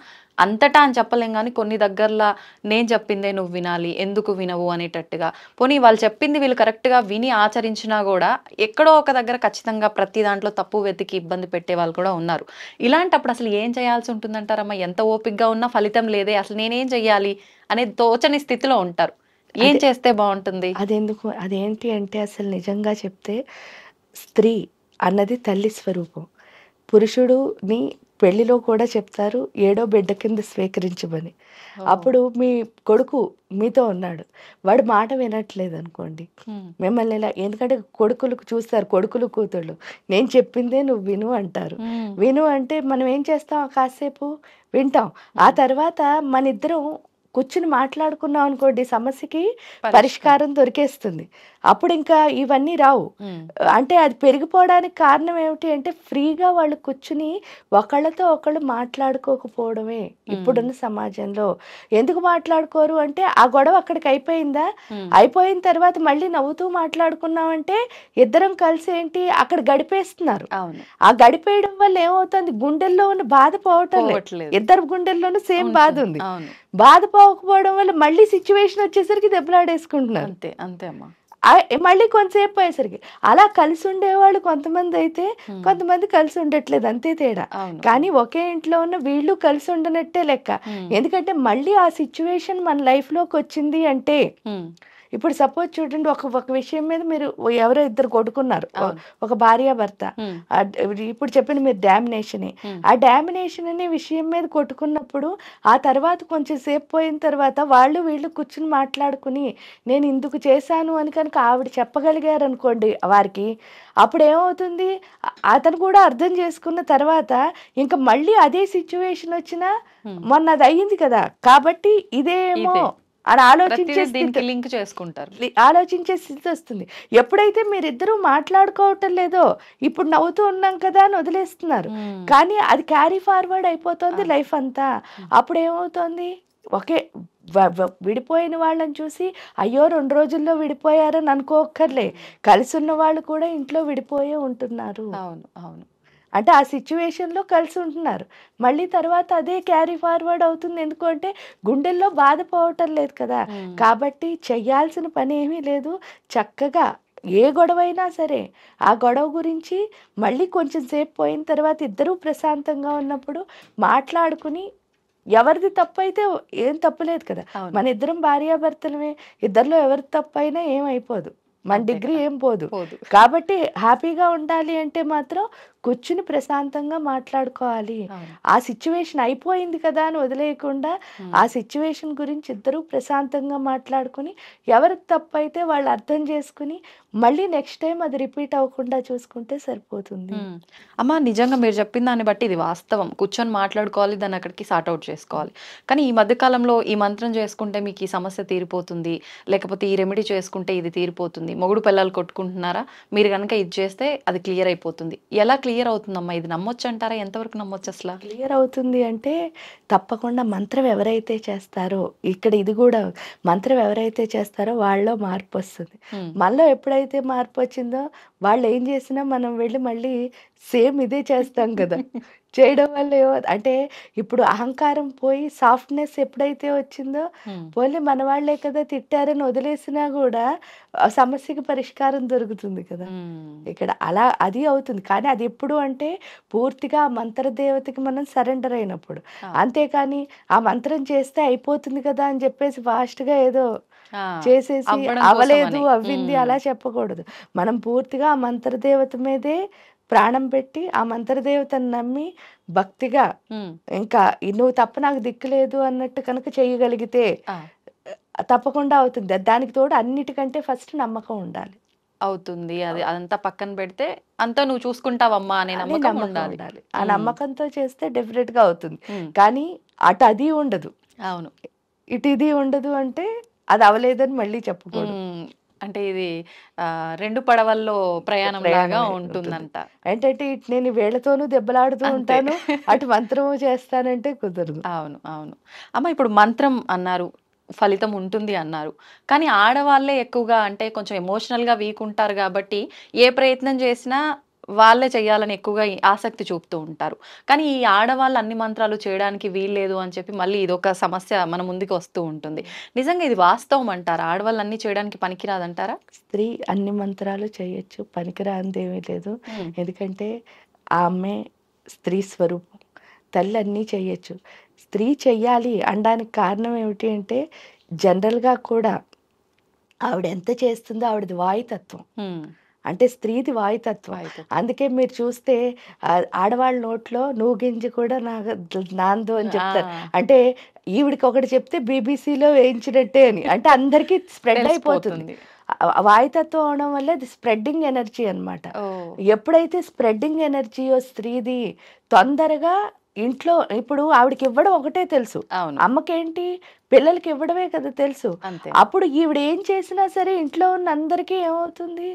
అంతటా అని చెప్పలేం, కానీ కొన్ని దగ్గరలా నేను చెప్పిందే నువ్వు వినాలి, ఎందుకు వినవు అనేటట్టుగా, పోనీ వాళ్ళు చెప్పింది వీళ్ళు కరెక్ట్గా విని ఆచరించినా కూడా ఎక్కడో ఒక దగ్గర ఖచ్చితంగా ప్రతి దాంట్లో తప్పు వెతికి ఇబ్బంది పెట్టే వాళ్ళు కూడా ఉన్నారు. ఇలాంటప్పుడు అసలు ఏం చేయాల్సి ఉంటుందంటారమ్మా? ఎంత ఓపికగా ఉన్నా ఫలితం లేదే, అసలు నేనేం చెయ్యాలి అనేది తోచని స్థితిలో ఉంటారు. ఏం చేస్తే బాగుంటుంది? అదెందుకు, అదేంటి అంటే అసలు నిజంగా చెప్తే స్త్రీ అన్నది తల్లి స్వరూపం. పురుషుడుని పెళ్లిలో కూడా చెప్తారు, ఏడో బిడ్డ కింద స్వీకరించమని. అప్పుడు మీ కొడుకు మీతో ఉన్నాడు, వాడు మాట వినట్లేదు అనుకోండి, మిమ్మల్ని ఇలా, ఎందుకంటే కొడుకులకు చూస్తారు, కొడుకులు కూతుళ్ళు నేను చెప్పిందే నువ్వు విను అంటారు. విను అంటే మనం ఏం చేస్తాం, కాసేపు వింటాం. ఆ తర్వాత మన ఇద్దరం కూర్చుని మాట్లాడుకున్నాం అనుకోండి, సమస్యకి పరిష్కారం దొరికేస్తుంది. అప్పుడు ఇంకా ఇవన్నీ రావు. అంటే అది పెరిగిపోవడానికి కారణం ఏమిటి అంటే ఫ్రీగా వాళ్ళు కూర్చుని ఒకళ్ళతో ఒకళ్ళు మాట్లాడుకోకపోవడమే ఇప్పుడున్న సమాజంలో. ఎందుకు మాట్లాడుకోరు అంటే ఆ గొడవ అక్కడికి అయిపోయిందా, అయిపోయిన తర్వాత మళ్ళీ నవ్వుతూ మాట్లాడుకున్నామంటే ఇద్దరం కలిసి ఏంటి అక్కడ గడిపేస్తున్నారు. ఆ గడిపేయడం వల్ల ఏమవుతుంది, గుండెల్లో ఉన్న బాధ పోవటం లేదు, ఇద్దరు గుండెల్లోనూ సేమ్ బాధ ఉంది. బాధ పోకపోవడం వల్ల మళ్ళీ సిచ్యువేషన్ వచ్చేసరికి దెబ్బలాడేసుకుంటున్నారు. అంతే అంతే అమ్మా. మళ్ళీ కొంతసేపు అయ్యేసరికి అలా కలిసి ఉండేవాళ్ళు కొంతమంది అయితే, కొంతమంది కలిసి ఉండట్లేదు, అంతే తేడా. కానీ ఒకే ఇంట్లో ఉన్న వీళ్ళు కలిసి ఉండనట్టే లెక్క. ఎందుకంటే మళ్ళీ ఆ సిచ్యువేషన్ మన లైఫ్ లోకి వచ్చింది అంటే, ఇప్పుడు సపోజ్ చూడండి, ఒక విషయం మీద మీరు ఎవరో ఇద్దరు కొట్టుకున్నారు, ఒక భార్యాభర్త, ఇప్పుడు చెప్పండి మీరు డామినేషన్, ఆ డామినేషన్ అనే విషయం మీద కొట్టుకున్నప్పుడు ఆ తర్వాత కొంచెం సేపు పోయిన తర్వాత వాళ్ళు వీళ్ళు కూర్చుని మాట్లాడుకుని నేను ఇందుకు చేశాను అని కనుక ఆవిడ చెప్పగలిగారు అనుకోండి వారికి, అప్పుడు ఏమవుతుంది, అతను కూడా అర్థం చేసుకున్న తర్వాత ఇంకా మళ్ళీ అదే సిచ్యువేషన్ వచ్చినా మొన్న అది అయ్యింది కదా కాబట్టి ఇదేమో అని ఆలోచించే స్థితి వస్తుంది. ఎప్పుడైతే మీరిద్దరూ మాట్లాడుకోవటం లేదో, ఇప్పుడు నవ్వుతూ ఉన్నాం కదా అని వదిలేస్తున్నారు, కానీ అది క్యారీ ఫార్వర్డ్ అయిపోతుంది లైఫ్ అంతా. అప్పుడు ఏమవుతుంది, ఒకే విడిపోయిన వాళ్ళని చూసి అయ్యో 2 రోజుల్లో విడిపోయారని అనుకోక్కర్లే, కలిసి ఉన్న వాళ్ళు కూడా ఇంట్లో విడిపోయే ఉంటున్నారు. అవును అవును. అంటే ఆ సిచ్యువేషన్లో కలిసి ఉంటున్నారు, మళ్ళీ తర్వాత అదే క్యారీ ఫార్వర్డ్ అవుతుంది. ఎందుకంటే గుండెల్లో బాధపోవటం లేదు కదా. కాబట్టి చెయ్యాల్సిన పని ఏమీ లేదు, చక్కగా ఏ గొడవైనా సరే ఆ గొడవ గురించి మళ్ళీ కొంచెం సేపు పోయిన తర్వాత ఇద్దరూ ప్రశాంతంగా ఉన్నప్పుడు మాట్లాడుకుని, ఎవరిది తప్పు అయితే ఏం తప్పులేదు కదా, మన ఇద్దరం భార్యాభర్తలమే, ఇద్దరిలో ఎవరి తప్పు అయినా ఏమైపోదు, మన డిగ్రీ ఏం పోదు. కాబట్టి హ్యాపీగా ఉండాలి అంటే మాత్రం కూర్చుని ప్రశాంతంగా మాట్లాడుకోవాలి. ఆ సిచ్యువేషన్ అయిపోయింది కదా అని వదిలేయకుండా ఆ సిచ్యువేషన్ గురించి ఇద్దరూ ప్రశాంతంగా మాట్లాడుకుని ఎవరి తప్పు అయితే వాళ్ళు అర్థం చేసుకుని మళ్ళీ నెక్స్ట్ టైం అది రిపీట్ అవ్వకుండా చూసుకుంటే సరిపోతుంది. అమ్మ, నిజంగా మీరు చెప్పిన దాన్ని బట్టి ఇది వాస్తవం. కూర్చొని మాట్లాడుకోవాలి, దాన్ని అక్కడికి సార్ట్ అవుట్ చేసుకోవాలి. కానీ ఈ మధ్యకాలంలో ఈ మంత్రం చేసుకుంటే మీకు ఈ సమస్య తీరిపోతుంది, లేకపోతే ఈ రెమెడీ చేసుకుంటే ఇది తీరిపోతుంది, మొగుడు పిల్లలు కొట్టుకుంటున్నారా, మీరు కనుక ఇది చేస్తే అది క్లియర్ అయిపోతుంది, ఎలా క్లియర్ అవుతుందమ్మా? ఇది నమ్మొచ్చు అంటారా? ఎంతవరకు నమ్మొచ్చు? అసలు క్లియర్ అవుతుంది అంటే తప్పకుండా మంత్రం ఎవరైతే చేస్తారో, ఇక్కడ ఇది కూడా మంత్రం ఎవరైతే చేస్తారో వాళ్ళలో మార్పు వస్తుంది. మనలో ఎప్పుడైతే మార్పు వచ్చిందో వాళ్ళు ఏం చేసినా మనం వెళ్ళి మళ్ళీ సేమ్ ఇదే చేస్తాం కదా. చేయడం వల్ల ఏమో అంటే ఇప్పుడు అహంకారం పోయి సాఫ్ట్నెస్ ఎప్పుడైతే వచ్చిందో, పోలే మన వాళ్ళే కదా తిట్టారని వదిలేసినా కూడా సమస్యకి పరిష్కారం దొరుకుతుంది కదా. ఇక్కడ అలా అది అవుతుంది. కానీ అది ఎప్పుడు అంటే పూర్తిగా ఆ మంత్రదేవతకి మనం సరెండర్ అయినప్పుడు. అంతేకాని ఆ మంత్రం చేస్తే అయిపోతుంది కదా అని చెప్పేసి ఫాస్ట్గా ఏదో చేసేసి అవలేదు అవ్వింది అలా చెప్పకూడదు. మనం పూర్తిగా ఆ మంత్రదేవత మీదే ప్రాణం పెట్టి ఆ మంత్రదేవతను నమ్మి భక్తిగా, ఇంకా నువ్వు తప్ప నాకు దిక్కులేదు అన్నట్టు కనుక చేయగలిగితే తప్పకుండా అవుతుంది. దానికి తోడు అన్నిటికంటే ఫస్ట్ నమ్మకం ఉండాలి. అవుతుంది. అది అదంతా పక్కన పెడితే అంతా నువ్వు చూసుకుంటావమ్మా అనే నమ్మకం ఉండాలి. ఆ నమ్మకంతో చేస్తే డెఫినెట్ గా అవుతుంది. కానీ అటు అది ఉండదు, అవును, ఇటు ఇది ఉండదు అంటే అది అవలేదని మళ్ళీ చెప్పకూడదు. అంటే ఇది రెండు పడవల్లో ప్రయాణం లాగా ప్రయాణమే ఉంటుంది. ఉంటుందంట. ఏంటంటే ఇటు నేను వీళ్ళతోనూ దెబ్బలాడుతూ అంతే. ఉంటాను, అటు మంత్రము చేస్తానంటే కుదరదు. అవును. అవును. అమ్మ ఇప్పుడు మంత్రం అన్నారు. ఫలితం ఉంటుంది అన్నారు. కానీ ఆడవాళ్ళే ఎక్కువగా అంటే కొంచెం ఎమోషనల్‌గా వీక్ ఉంటారు గాబట్టి, ఏ ప్రయత్నం చేసినా వాళ్ళే చేయాలని ఎక్కువగా ఆసక్తి చూపుతూ ఉంటారు. కానీ ఈ ఆడవాళ్ళు అన్ని మంత్రాలు చేయడానికి వీల్లేదు అని చెప్పి మళ్ళీ ఇదొక సమస్య మన ముందుకు వస్తూ ఉంటుంది. నిజంగా ఇది వాస్తవం అంటారా? ఆడవాళ్ళు అన్నీ చేయడానికి పనికిరాదంటారా? స్త్రీ అన్ని మంత్రాలు చేయొచ్చు, పనికిరానిదేమీ లేదు. హ్మ్. ఎందుకంటే ఆమె స్త్రీ స్వరూపం, తల్లి అన్నీ చెయ్యొచ్చు. స్త్రీ చెయ్యాలి అనడానికి కారణం ఏమిటి అంటే జనరల్గా కూడా ఆవిడ ఎంత చేస్తుందో ఆవిడది వాయుతత్వం, హ్మ్. అంటే స్త్రీది వాయుతత్వం. వాయుతత్వం. అందుకే మీరు చూస్తే ఆడవాళ్ళ నోట్లో నువ్వు గింజ కూడా నాందు అని చెప్తారు. ఆ! అంటే ఈవిడికి ఒకటి చెప్తే బీబీసీలో వేయించినట్టే అని, అంటే అందరికీ స్ప్రెడ్ అయిపోతుంది. తెలిసిపోతుంది. వాయుతత్వం అవడం వల్ల అది స్ప్రెడ్డింగ్ ఎనర్జీ అన్నమాట. ఓహ్! ఎప్పుడైతే స్ప్రెడ్డింగ్ ఎనర్జీయో స్త్రీది, తొందరగా ఇంట్లో ఇప్పుడు ఆవిడకి ఇవ్వడం ఒకటే తెలుసు, అవును. అమ్మకేంటి పిల్లలకి ఇవ్వడమే కదా తెలుసు. అంతే. అప్పుడు ఈవిడ ఏం చేసినా సరే ఇంట్లో ఉన్న అందరికీ ఏమవుతుంది,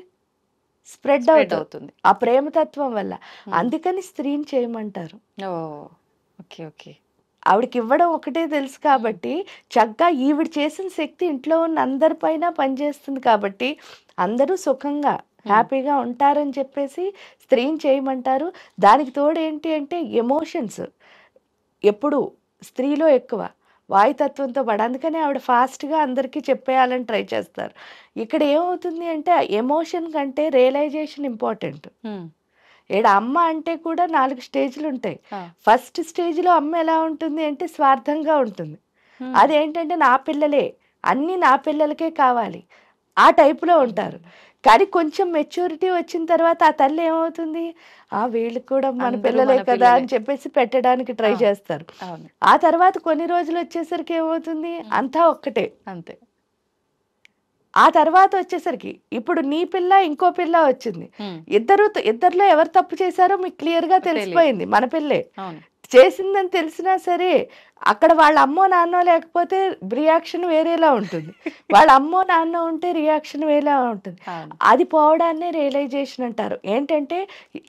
స్ప్రెడ్ స్ప్రెడ్ అవుతుంది అవుతుంది. ఆ ప్రేమతత్వం వల్ల. హ్మ్. అందుకని స్త్రీని చేయమంటారు. ఓహ్! ఓకే. ఓకే. ఆవిడకి ఇవ్వడం ఒకటే తెలుసు కాబట్టి చక్కగా ఈవిడ చేసిన శక్తి ఇంట్లో ఉన్న అందరిపైన పనిచేస్తుంది కాబట్టి అందరూ సుఖంగా హ్యాపీగా ఉంటారని చెప్పేసి స్త్రీని చేయమంటారు. దానికి తోడు ఏంటి అంటే ఎమోషన్స్ ఎప్పుడు స్త్రీలో ఎక్కువ, వాయుతత్వంతో పడి, అందుకని ఆవిడ ఫాస్ట్గా అందరికీ చెప్పేయాలని ట్రై చేస్తారు. ఇక్కడ ఏమవుతుంది అంటే ఎమోషన్ కంటే రియలైజేషన్ ఇంపార్టెంట్. హ్మ్. ఈడ అమ్మ అంటే కూడా 4 స్టేజ్లు ఉంటాయి. ఆ! ఫస్ట్ స్టేజ్లో అమ్మ ఎలా ఉంటుంది అంటే స్వార్థంగా ఉంటుంది. హ్మ్. అదేంటంటే నా పిల్లలే, అన్నీ నా పిల్లలకే కావాలి, ఆ టైపులో ఉంటారు. కానీ కొంచెం మెచ్యూరిటీ వచ్చిన తర్వాత ఆ తల్లి ఏమవుతుంది, వీళ్ళకి కూడా మన అందరూ పిల్లలే మన కదా పిల్లలే. అని చెప్పేసి పెట్టడానికి ట్రై ఆ! చేస్తారు. అవును. ఆ తర్వాత కొన్ని రోజులు వచ్చేసరికి ఏమవుతుంది, అంతా ఒక్కటే. అంతే. ఆ తర్వాత వచ్చేసరికి ఇప్పుడు నీ పిల్ల ఇంకో పిల్ల వచ్చింది, హ్మ్. ఇద్దరిలో ఎవరు తప్పు చేశారో మీకు క్లియర్గా తెలిసిపోయింది, మన పిల్లే అవును. చేసిందని తెలిసినా సరే అక్కడ వాళ్ళ అమ్మో నాన్నో లేకపోతే రియాక్షన్ వేరేలా ఉంటుంది, వాళ్ళ అమ్మో నాన్న ఉంటే రియాక్షన్ వేరేలా ఉంటుంది. అవును. అది పోవడాన్నే రియలైజేషన్ అంటారు. ఏంటంటే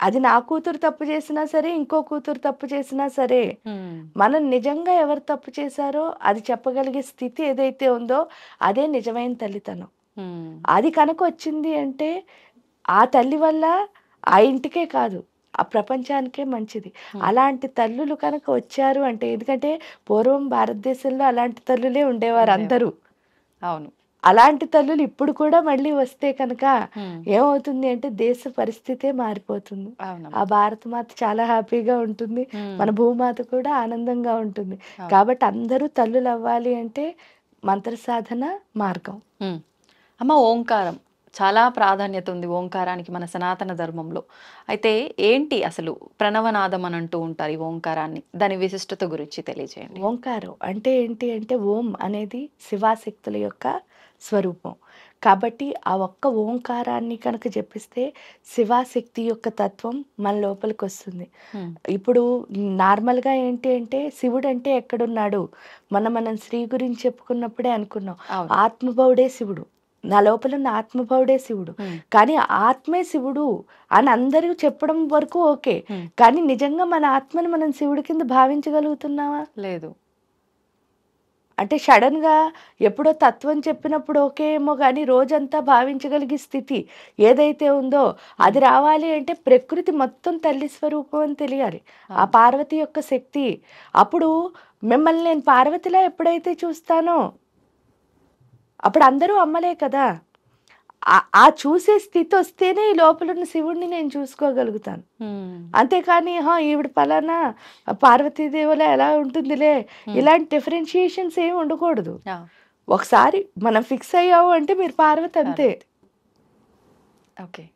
అది నా కూతురు తప్పు చేసినా సరే ఇంకో కూతురు తప్పు చేసినా సరే హ్మ్. మనం నిజంగా ఎవరు తప్పు చేశారో అది చెప్పగలిగే స్థితి ఏదైతే ఉందో అదే నిజమైన తల్లితనం. హ్మ్. అది కనుక వచ్చింది అంటే ఆ తల్లి వల్ల ఆ ఇంటికే కాదు ఆ ప్రపంచానికే మంచిది. అలాంటి తల్లులు కనుక వచ్చారు అంటే, ఎందుకంటే పూర్వం భారతదేశంలో అలాంటి తల్లులే ఉండేవారు అందరూ. అవును. అలాంటి తల్లులు ఇప్పుడు కూడా మళ్ళీ వస్తే కనుక హ్మ్. ఏమవుతుంది అంటే దేశ పరిస్థితే మారిపోతుంది. అవునమ్మా. ఆ భారతమాత చాలా హ్యాపీగా ఉంటుంది, హ్మ్. మన భూమాత కూడా ఆనందంగా ఉంటుంది. అవును. కాబట్టి అందరూ తల్లులు అవ్వాలి అంటే మంత్ర సాధన మార్గం. హ్మ్. అమ్మ ఓంకారం చాలా ప్రాధాన్యత ఉంది ఓంకారానికి మన సనాతన ధర్మంలో. అయితే ఏంటి అసలు ప్రణవనాదం అని అంటూ ఉంటారు ఈ ఓంకారాన్ని. దాని విశిష్టత గురించి తెలియజేయండి. ఓంకారం అంటే ఏంటి అంటే ఓం అనేది శివాశక్తుల యొక్క స్వరూపం. కాబట్టి ఆ ఒక్క ఓంకారాన్ని కనుక జపిస్తే శివాశక్తి యొక్క తత్వం మన లోపలికి వస్తుంది. హ్మ్. ఇప్పుడు నార్మల్గా ఏంటి అంటే శివుడు అంటే ఎక్కడున్నాడు, మనం శ్రీ గురించి చెప్పుకున్నప్పుడే అనుకున్నాం, అవును. ఆత్మభవుడే శివుడు, నా లోపల ఉన్న ఆత్మభవుడే శివుడు. హ్మ్. కానీ ఆత్మే శివుడు అని అందరూ చెప్పడం వరకు ఓకే, హ్మ్. కానీ నిజంగా మన ఆత్మని మనం శివుడి కింద భావించగలుగుతున్నావా? లేదు. అంటే సడన్గా ఎప్పుడో తత్వం చెప్పినప్పుడు ఓకే ఏమో, కానీ రోజంతా భావించగలిగే స్థితి ఏదైతే ఉందో అది రావాలి అంటే ప్రకృతి మొత్తం తల్లి స్వరూపం అని తెలియాలి, ఆ అవును. పార్వతి యొక్క శక్తి. అప్పుడు మిమ్మల్ని నేను పార్వతిలా ఎప్పుడైతే చూస్తానో అప్పుడు అందరూ అమ్మలే కదా. ఆ చూసే స్థితి వస్తేనే ఈ లోపల ఉన్న శివుడిని నేను చూసుకోగలుగుతాను. హ్మ్. అంతేకాని ఈవిడ పలానా పార్వతీదేవిలా ఎలా ఉంటుందిలే, ఇలాంటి డిఫరెన్షియేషన్స్ ఏమి ఉండకూడదు. ఆ! ఒకసారి మనం ఫిక్స్ అయ్యాము అంటే మీరు పార్వతి అంతే. ఓకే.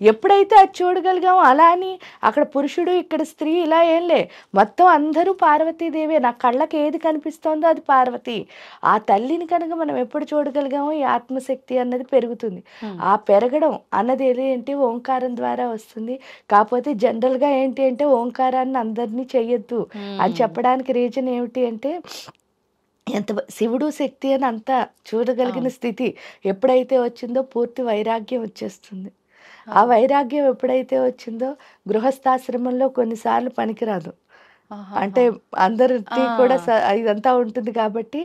ఎప్పుడైతే అది చూడగలిగామో, అలా అని అక్కడ పురుషుడు ఇక్కడ స్త్రీ ఇలా ఏంలే, మొత్తం అందరూ పార్వతీదేవే, నా కళ్ళకి ఏది కనిపిస్తోందో అది పార్వతి. ఆ తల్లిని కనుక మనం ఎప్పుడు చూడగలిగామో ఈ ఆత్మశక్తి అన్నది పెరుగుతుంది. ఆ పెరగడం అన్నది ఏంటి ఓంకారం ద్వారా వస్తుంది. కాకపోతే జనరల్గా ఏంటి అంటే ఓంకారాన్ని అందరినీ చెయ్యొద్దు అని చెప్పడానికి రీజన్ ఏమిటి అంటే శివుడు శక్తి అని అంతా చూడగలిగిన స్థితి ఎప్పుడైతే వచ్చిందో పూర్తి వైరాగ్యం వచ్చేస్తుంది. ఆ వైరాగ్యం ఎప్పుడైతే వచ్చిందో గృహస్థాశ్రమంలో కొన్నిసార్లు పనికిరాదు. అంటే అందరికి కూడా ఇదంతా ఉంటుంది కాబట్టి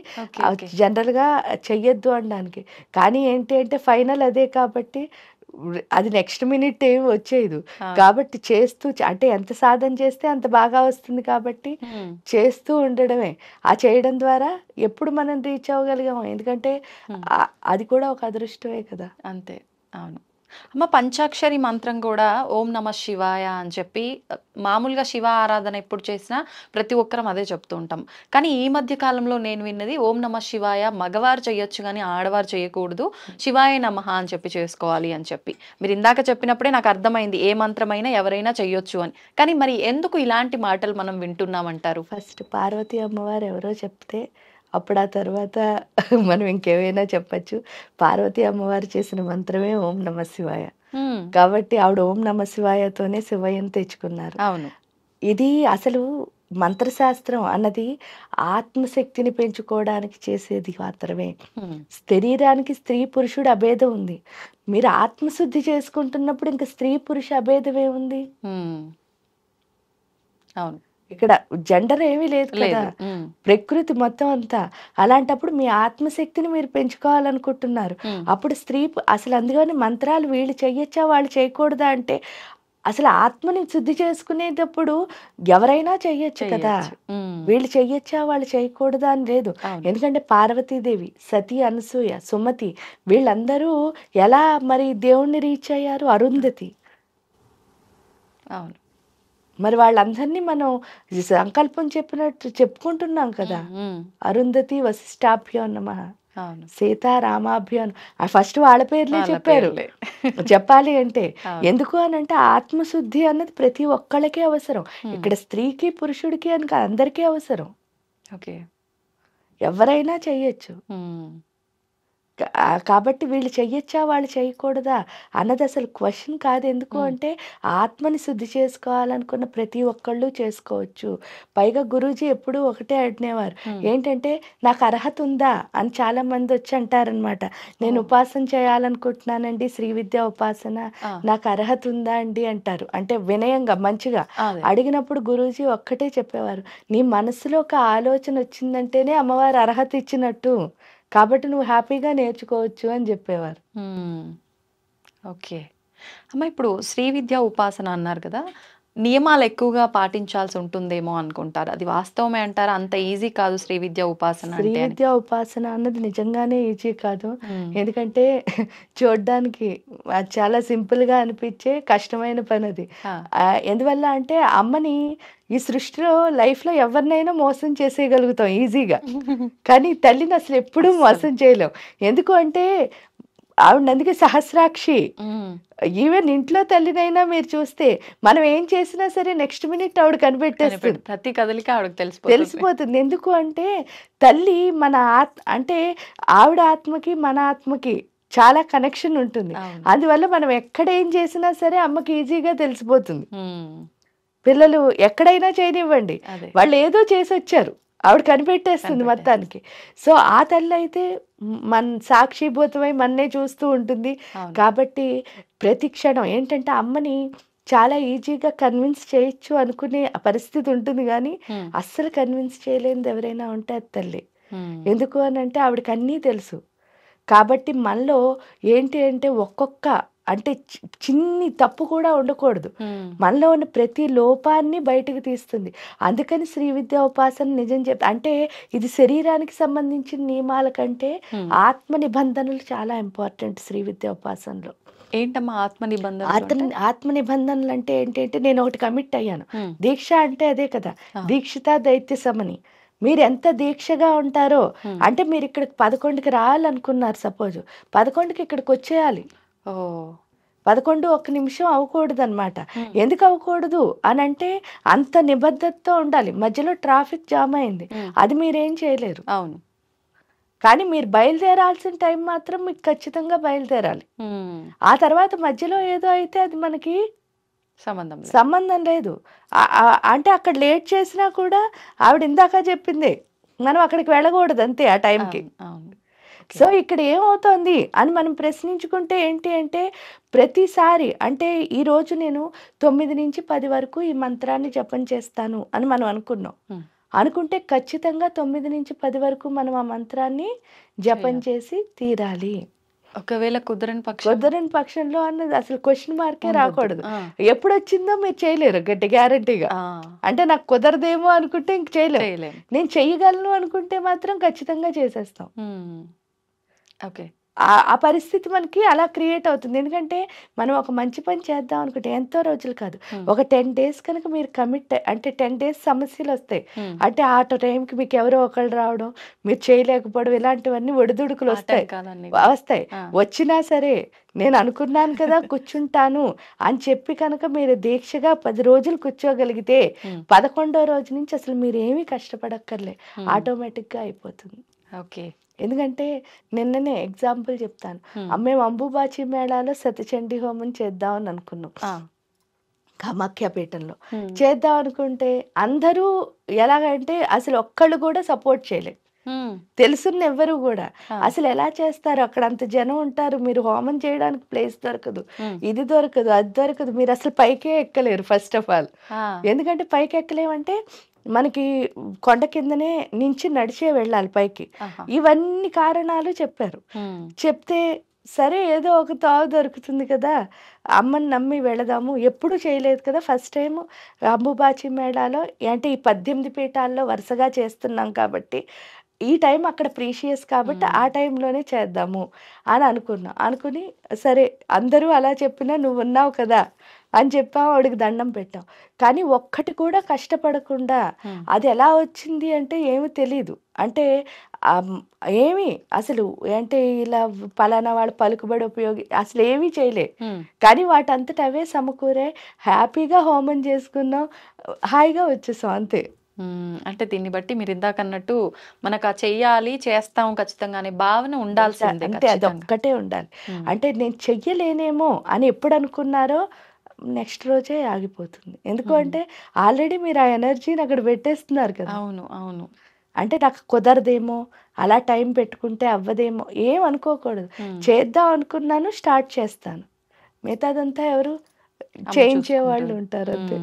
జనరల్గా చెయ్యొద్దు అనడానికి. కానీ ఏంటి అంటే ఫైనల్ అదే కాబట్టి అది నెక్స్ట్ మినిట్ ఏమి వచ్చేది కాబట్టి చేస్తూ అంటే ఎంత సాధన చేస్తే అంత బాగా వస్తుంది కాబట్టి చేస్తూ ఉండడమే. ఆ చేయడం ద్వారా ఎప్పుడు మనం రీచ్ అవ్వగలిగాము, ఎందుకంటే అది కూడా ఒక అదృష్టమే కదా. అంతే. అవును అమ్మ. పంచాక్షరి మంత్రం కూడా ఓం నమ శివాయ అని చెప్పి మామూలుగా శివ ఆరాధన ఎప్పుడు చేసినా ప్రతి ఒక్కరం అదే చెప్తూ ఉంటాం. కానీ ఈ మధ్య కాలంలో నేను విన్నది ఓం నమ శివాయ మగవారు చేయొచ్చు కానీ ఆడవారు చేయకూడదు, శివాయ నమః అని చెప్పి చేసుకోవాలి అని చెప్పి. మీరు ఇందాక చెప్పినప్పుడే నాకు అర్థమైంది ఏ మంత్రమైనా ఎవరైనా చెయ్యొచ్చు అని. కానీ మరి ఎందుకు ఇలాంటి మాటలు మనం వింటున్నామంటారు? ఫస్ట్ పార్వతీ అమ్మవారు ఎవరో చెప్తే అప్పుడు ఆ తర్వాత మనం ఇంకేమైనా చెప్పచ్చు. పార్వతీ అమ్మవారు చేసిన మంత్రమే ఓం నమ శివాయ కాబట్టి ఆవిడ ఓం నమ శివాయతోనే శివయ్యను తెచ్చుకున్నారు. అవును. ఇది అసలు మంత్రశాస్త్రం అన్నది ఆత్మశక్తిని పెంచుకోవడానికి చేసేది మాత్రమే. శరీరానికి స్త్రీ పురుషుడు అభేదం ఉంది. మీరు ఆత్మశుద్ధి చేసుకుంటున్నప్పుడు ఇంకా స్త్రీ పురుష అభేదమే ఉంది. అవును. ఇక్కడ జెండర్ ఏమీ లేదు కదా, ప్రకృతి మొత్తం అంతా. అలాంటప్పుడు మీ ఆత్మశక్తిని మీరు పెంచుకోవాలనుకుంటున్నారు. అప్పుడు స్త్రీ అసలు అందుకని మంత్రాలు వీళ్ళు చెయ్యొచ్చా వాళ్ళు చేయకూడదా అంటే అసలు ఆత్మని శుద్ధి చేసుకునేటప్పుడు ఎవరైనా చెయ్యొచ్చు కదా, వీళ్ళు చెయ్యొచ్చా వాళ్ళు చేయకూడదా అని లేదు. ఎందుకంటే పార్వతీదేవి, సతీ, అనసూయ, సుమతి వీళ్ళందరూ ఎలా మరి దేవుణ్ణి రీచ్ అయ్యారు? అరుంధతి. అవును. మరి వాళ్ళందరినీ మనం సంకల్పం చెప్పినట్టు చెప్పుకుంటున్నాం కదా. అరుంధతి వశిష్టాభ్యో నమః, సీతారామాభ్యో. ఫస్ట్ వాళ్ళ పేర్లే చెప్పారు చెప్పాలి అంటే. ఎందుకు అని అంటే ఆత్మశుద్ధి అన్నది ప్రతి ఒక్కళ్ళకి అవసరం. ఇక్కడ స్త్రీకి పురుషుడికి అని అందరికీ అవసరం. ఎవరైనా చెయ్యొచ్చు. కాబట్టి వీళ్ళు చెయ్యొచ్చా వాళ్ళు చేయకూడదా అన్నది అసలు క్వశ్చన్ కాదు. ఎందుకు అంటే ఆత్మని శుద్ధి చేసుకోవాలనుకున్న ప్రతి ఒక్కళ్ళు చేసుకోవచ్చు. పైగా గురూజీ ఎప్పుడూ ఒకటే అడిగేవారు, ఏంటంటే నాకు అర్హత ఉందా అని చాలా మంది వచ్చి అంటారనమాట. నేను ఉపాసన చేయాలనుకుంటున్నానండి, శ్రీ విద్యా ఉపాసన, నాకు అర్హత ఉందా అండి అంటారు. అంటే వినయంగా మంచిగా అడిగినప్పుడు గురూజీ ఒక్కటే చెప్పేవారు, నీ మనసులో ఒక ఆలోచన వచ్చిందంటేనే అమ్మవారు అర్హత ఇచ్చినట్టు, కాబట్టి నువ్వు హ్యాపీగా నేర్చుకోవచ్చు అని చెప్పేవారు. ఓకే అమ్మ. ఇప్పుడు శ్రీ విద్యా ఉపాసన అన్నారు కదా, నియమాలు ఎక్కువగా పాటించాల్సి ఉంటుందేమో అనుకుంటారు. అది వాస్తవమే అంటారా? అంత ఈజీ కాదు శ్రీ విద్యా ఉపాసన. శ్రీ విద్యా ఉపాసన అన్నది నిజంగానే ఈజీ కాదు. ఎందుకంటే చూడడానికి చాలా సింపుల్ గా అనిపించే కష్టమైన పని అది. ఎందువల్ల అంటే అమ్మని ఈ సృష్టిలో లైఫ్ లో ఎవరినైనా మోసం చేసేయగలుగుతాం ఈజీగా, కానీ తల్లిని అసలు ఎప్పుడూ మోసం చేయలేం. ఎందుకు అంటే ఆవిడ అందుకే సహస్రాక్షి. ఈవెన్ ఇంట్లో తల్లినైనా మీరు చూస్తే మనం ఏం చేసినా సరే నెక్స్ట్ మినిట్ ఆవిడ కనిపెట్టేస్తుంది, ప్రతి కదలిక ఆవిడకి తెలిసిపోతుంది. ఎందుకు అంటే తల్లి మన అంటే ఆవిడ ఆత్మకి మన ఆత్మకి చాలా కనెక్షన్ ఉంటుంది. అందువల్ల మనం ఎక్కడ ఏం చేసినా సరే అమ్మకి ఈజీగా తెలిసిపోతుంది. పిల్లలు ఎక్కడైనా చేయనివ్వండి, వాళ్ళు ఏదో చేసి వచ్చారు, ఆవిడ కనిపెట్టేస్తుంది మొత్తానికి. సో ఆ తల్లి అయితే మన సాక్షిభూతమై మన్నే చూస్తూ ఉంటుంది. కాబట్టి ప్రతి క్షణం ఏంటంటే అమ్మని చాలా ఈజీగా కన్విన్స్ చేయొచ్చు అనుకునే పరిస్థితి ఉంటుంది, కానీ అస్సలు కన్విన్స్ చేయలేనిది ఎవరైనా ఉంటే అది తల్లి. ఎందుకు అని అంటే ఆవిడకి అన్నీ తెలుసు. కాబట్టి మనలో ఏంటి అంటే ఒక్కొక్క అంటే చిన్ని తప్పు కూడా ఉండకూడదు. మనలో ఉన్న ప్రతి లోపాన్ని బయటకు తీస్తుంది. అందుకని శ్రీ విద్యా ఉపాసన నిజం అంటే ఇది శరీరానికి సంబంధించిన నియమాల కంటే ఆత్మ నిబంధనలు చాలా ఇంపార్టెంట్ శ్రీ విద్యా ఉపాసనలో. ఏంటమ్మా ఆత్మ నిబంధన? ఆత్మ నిబంధనలు అంటే ఏంటంటే నేను ఒకటి కమిట్ అయ్యాను. దీక్ష అంటే అదే కదా, దీక్షిత దైత్య సమని. మీరు ఎంత దీక్షగా ఉంటారో అంటే మీరు ఇక్కడికి 11కి రావాలనుకున్నారు, సపోజ్ 11కి ఇక్కడికి వచ్చేయాలి. 11 ఒక్క నిమిషం అవ్వకూడదు అనమాట. ఎందుకు అవ్వకూడదు అని అంటే అంత నిబద్ధతతో ఉండాలి. మధ్యలో ట్రాఫిక్ జామ్ అయింది, అది మీరేం చేయలేరు. అవును. కానీ మీరు బయలుదేరాల్సిన టైం మాత్రం మీకు ఖచ్చితంగా బయలుదేరాలి. ఆ తర్వాత మధ్యలో ఏదో అయితే అది మనకి సంబంధం లేదు. అంటే అక్కడ లేట్ చేసినా కూడా ఆవిడ ఇందాక చెప్పింది మనం అక్కడికి వెళ్ళకూడదు అంతే ఆ టైంకి. అవును. సో ఇక్కడ ఏమవుతోంది అని మనం ప్రశ్నించుకుంటే ఏంటి అంటే ప్రతిసారి అంటే ఈరోజు నేను 9 నుంచి 10 వరకు ఈ మంత్రాన్ని జపం చేస్తాను అని మనం అనుకున్నాం. అనుకుంటే ఖచ్చితంగా 9 నుంచి 10 వరకు మనం ఆ మంత్రాన్ని జపం చేసి తీరాలి. ఒకవేళ కుదరని పక్షంలో అన్నది అసలు క్వశ్చన్ మార్కే రాకూడదు. ఎప్పుడు వచ్చిందో మీరు చేయలేరు గట్టి గ్యారంటీగా. అంటే నాకు కుదరదేమో అనుకుంటే ఇంక చేయలేము. నేను చెయ్యగలను అనుకుంటే మాత్రం ఖచ్చితంగా చేసేస్తాం. ఓకే. ఆ పరిస్థితి మనకి అలా క్రియేట్ అవుతుంది. ఎందుకంటే మనం ఒక మంచి పని చేద్దాం అనుకుంటే ఎంతో రోజులు కాదు, ఒక 10 days కనుక మీరు కమిట్ అంటే 10 days సమస్యలు వస్తాయి. అంటే ఆ టైంకి మీకు ఎవరో ఒకళ్ళు రావడం, మీరు చేయలేకపోవడం, ఇలాంటివన్నీ ఒడిదుడుకులు వస్తాయి. వచ్చినా సరే నేను అనుకున్నాను కదా కూర్చుంటాను అని చెప్పి కనుక మీరు దీక్షగా 10 రోజులు కూర్చోగలిగితే 11వ రోజు నుంచి అసలు మీరు ఏమీ కష్టపడక్కర్లే, ఆటోమేటిక్గా అయిపోతుంది. ఓకే. ఎందుకంటే నిన్ననే ఎగ్జాంపుల్ చెప్తాను. మేము అంబుబాచి మేళాలో సతచండీ హోమం చేద్దామని అనుకున్నాం కామాఖ్యాపీఠంలో. చేద్దాం అనుకుంటే అందరూ ఎలాగంటే అసలు ఒక్కళ్ళు కూడా సపోర్ట్ చేయలేదు. తెలుసున్న ఎవ్వరు కూడా అసలు ఎలా చేస్తారు, అక్కడ అంత జనం ఉంటారు, మీరు హోమం చేయడానికి ప్లేస్ దొరకదు, ఇది దొరకదు, అది దొరకదు, మీరు అసలు పైకే ఎక్కలేరు ఫస్ట్ ఆఫ్ ఆల్. ఎందుకంటే పైకి ఎక్కలేమంటే మనకి కొండ కిందనే నుంచి నడిచే వెళ్ళాలి పైకి. ఇవన్నీ కారణాలు చెప్పారు. చెప్తే సరే ఏదో ఒక తావు దొరుకుతుంది కదా, అమ్మని నమ్మి వెళదాము, ఎప్పుడు చేయలేదు కదా, ఫస్ట్ టైం అంబుబాచి మేళాలో అంటే ఈ 18 పీఠాల్లో వరుసగా చేస్తున్నాం కాబట్టి ఈ టైం అక్కడ ప్రీషియస్ కాబట్టి ఆ టైంలోనే చేద్దాము అని అనుకుని సరే అందరూ అలా చెప్పినా నువ్వు ఉన్నావు కదా అని చెప్పాము, ఆవిడకి దండం పెట్టాం. కానీ ఒక్కటి కూడా కష్టపడకుండా అది ఎలా వచ్చింది అంటే ఏమీ తెలీదు. అంటే ఏమి అసలు అంటే ఇలా పలానా వాళ్ళు పలుకుబడి అసలు ఏమీ చేయలే. కానీ వాటంతట అవే సమకూరే, హ్యాపీగా హోమం చేసుకున్నాం, హాయిగా వచ్చేసాం అంతే. అంటే దీన్ని బట్టి మీరు ఇందాక అన్నట్టు మనకు ఆ చెయ్యాలి చేస్తాం ఖచ్చితంగా అనే భావన ఉండాల్సిందే. అంటే అదొక్కటే ఉండాలి. అంటే నేను చెయ్యలేనేమో అని ఎప్పుడు అనుకున్నారో నెక్స్ట్ రోజే ఆగిపోతుంది. ఎందుకంటే ఆల్రెడీ మీరు ఆ ఎనర్జీని అక్కడ పెట్టేస్తున్నారు కదా. అవును అవును. అంటే నాకు కుదరదేమో, అలా టైం పెట్టుకుంటే అవ్వదేమో ఏం అనుకోకూడదు. చేద్దాం అనుకున్నాను, స్టార్ట్ చేస్తాను, మిగతాదంతా ఎవరు చేయించే వాళ్ళు ఉంటారు అంతే.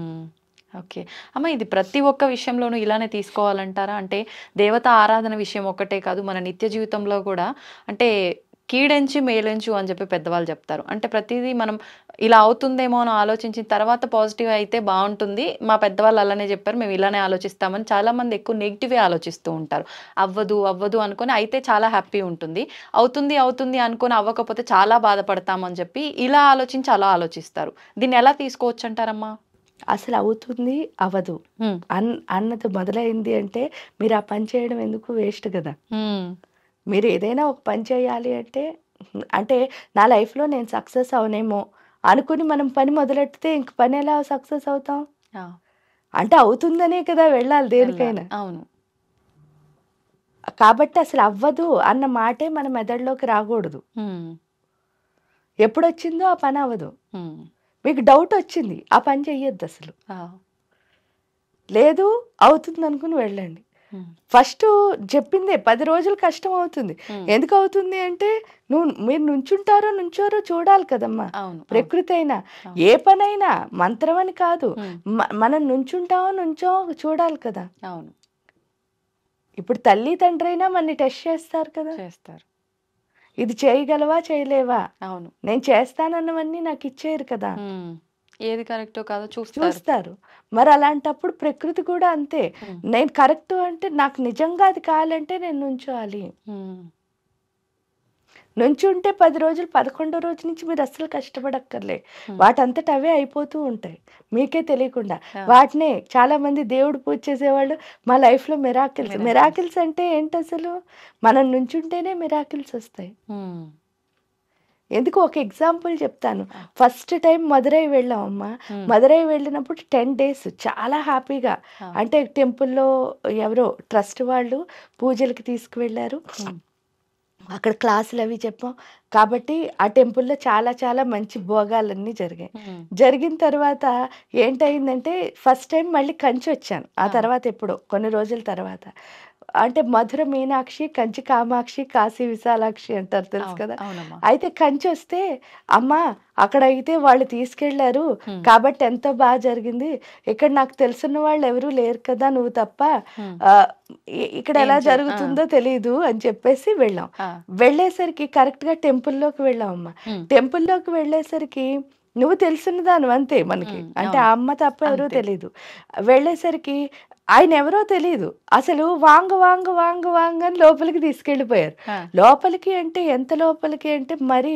ఓకే అమ్మ, ఇది ప్రతి ఒక్క విషయంలోనూ ఇలానే తీసుకోవాలంటారా? అంటే దేవత ఆరాధన విషయం ఒక్కటే కాదు, మన నిత్య జీవితంలో కూడా అంటే కీడెంచి మేలెంచు అని చెప్పి పెద్దవాళ్ళు చెప్తారు. అంటే ప్రతిదీ మనం ఇలా అవుతుందేమో అని ఆలోచించిన తర్వాత పాజిటివ్ అయితే బాగుంటుంది. మా పెద్దవాళ్ళు అలానే చెప్పారు, మేము ఇలానే ఆలోచిస్తామని. చాలామంది ఎక్కువ నెగిటివే ఆలోచిస్తూ ఉంటారు. అవ్వదు అవ్వదు అనుకొని అయితే చాలా హ్యాపీ ఉంటుంది, అవుతుంది అవుతుంది అనుకొని అవ్వకపోతే చాలా బాధపడతామని చెప్పి ఇలా ఆలోచించి అలా ఆలోచిస్తారు. దీన్ని ఎలా తీసుకోవచ్చు అంటారమ్మా? అసలు అవుతుంది అవ్వదు అన్నది మొదలైంది అంటే మీరు ఆ పని చేయడం ఎందుకు, వేస్ట్ కదా. మీరు ఏదైనా ఒక పని చేయాలి అంటే నా లైఫ్లో నేను సక్సెస్ అవనేమో అనుకుని మనం పని మొదలెడితే ఇంక పని ఎలా సక్సెస్ అవుతాం? అంటే అవుతుందనే కదా వెళ్ళాలి దేనికైనా. అవును. కాబట్టి అసలు అవ్వదు అన్న మాటే మన మెదడులోకి రాకూడదు. ఎప్పుడు వచ్చిందో ఆ పని అవ్వదు. మీకు డౌట్ వచ్చింది, ఆ పని చెయ్యొద్దు అసలు. లేదు అవుతుంది అనుకుని వెళ్ళండి. ఫస్ట్ చెప్పిందే 10 రోజులు కష్టం అవుతుంది. ఎందుకు అవుతుంది అంటే మీరు నుంచోరో చూడాలి కదమ్మా. ప్రకృతి అయినా ఏ పనైనా మంత్రం అని కాదు, మనం నుంచో చూడాలి కదా. ఇప్పుడు తల్లి తండ్రి అయినా మనని టెస్ట్ చేస్తారు కదా, చేస్తారు. ఇది చేయగలవా చేయలేవా, అవును నేను చేస్తానన్నవన్నీ నాకు ఇచ్చేయరు కదా, ఏది కరెక్టో కాదో చూస్తారు. మరి అలాంటప్పుడు ప్రకృతి కూడా అంతే, నేను కరెక్ట్ అంటే నాకు నిజంగా అది కావాలంటే నేను నుంచోవాలి. నుంచుంటే 10 రోజులు 11వ రోజు నుంచి మీరు అస్సలు కష్టపడక్కర్లే, వాటంతట అవే అయిపోతూ ఉంటాయి మీకే తెలియకుండా. వాటినే చాలా మంది దేవుడు పూజ చేసేవాళ్ళు మా లైఫ్లో మిరాకిల్స్ అంటే ఏంటి అసలు, మనం నుంచుంటేనే మిరాకిల్స్ వస్తాయి. ఎందుకు ఒక ఎగ్జాంపుల్ చెప్తాను. ఫస్ట్ టైం మదురై వెళ్ళామమ్మా. మదురై వెళ్ళినప్పుడు 10 days చాలా హ్యాపీగా, అంటే టెంపుల్లో ఎవరో ట్రస్ట్ వాళ్ళు పూజలకి తీసుకువెళ్ళారు, అక్కడ క్లాసులు అవి చెప్పాం కాబట్టి ఆ టెంపుల్లో చాలా చాలా మంచి భోగాలన్నీ జరిగాయి. జరిగిన తర్వాత ఏంటయిందంటే ఫస్ట్ టైం మళ్ళీ కంచి వచ్చాను. ఆ తర్వాత ఎప్పుడో కొన్ని రోజుల తర్వాత అంటే మధుర మీనాక్షి, కంచి కామాక్షి, కాశీ విశాలాక్షి అంటారు తెలుసు కదా. అవునమ్మా. అయితే కంచి వస్తే అమ్మా అక్కడ అయితే వాళ్ళు తీసుకెళ్లారు Hmm. కాబట్టి ఎంతో బాగా జరిగింది. ఇక్కడ నాకు తెలిసిన వాళ్ళు ఎవరూ లేరు కదా, నువ్వు తప్ప. Hmm. ఆ, ఇక్కడ ఎలా ఏం చే- జరుగుతుందో తెలియదు అని చెప్పేసి వెళ్ళాం. ఆ. వెళ్ళేసరికి కరెక్ట్ గా టెంపుల్లోకి వెళ్ళాం అమ్మ. Hmm. టెంపుల్లోకి వెళ్ళేసరికి నువ్వు తెలిసిన దాని అంతే మనకి, అంటే ఆ అమ్మ తప్ప ఎవరో అంతే. తెలీదు. వెళ్ళేసరికి ఆయన ఎవరో తెలియదు, అసలు వాంగ వాంగ వాంగ వాంగ అని లోపలికి తీసుకెళ్ళిపోయారు. ఆ. లోపలికి అంటే ఎంత లోపలికి అంటే మరి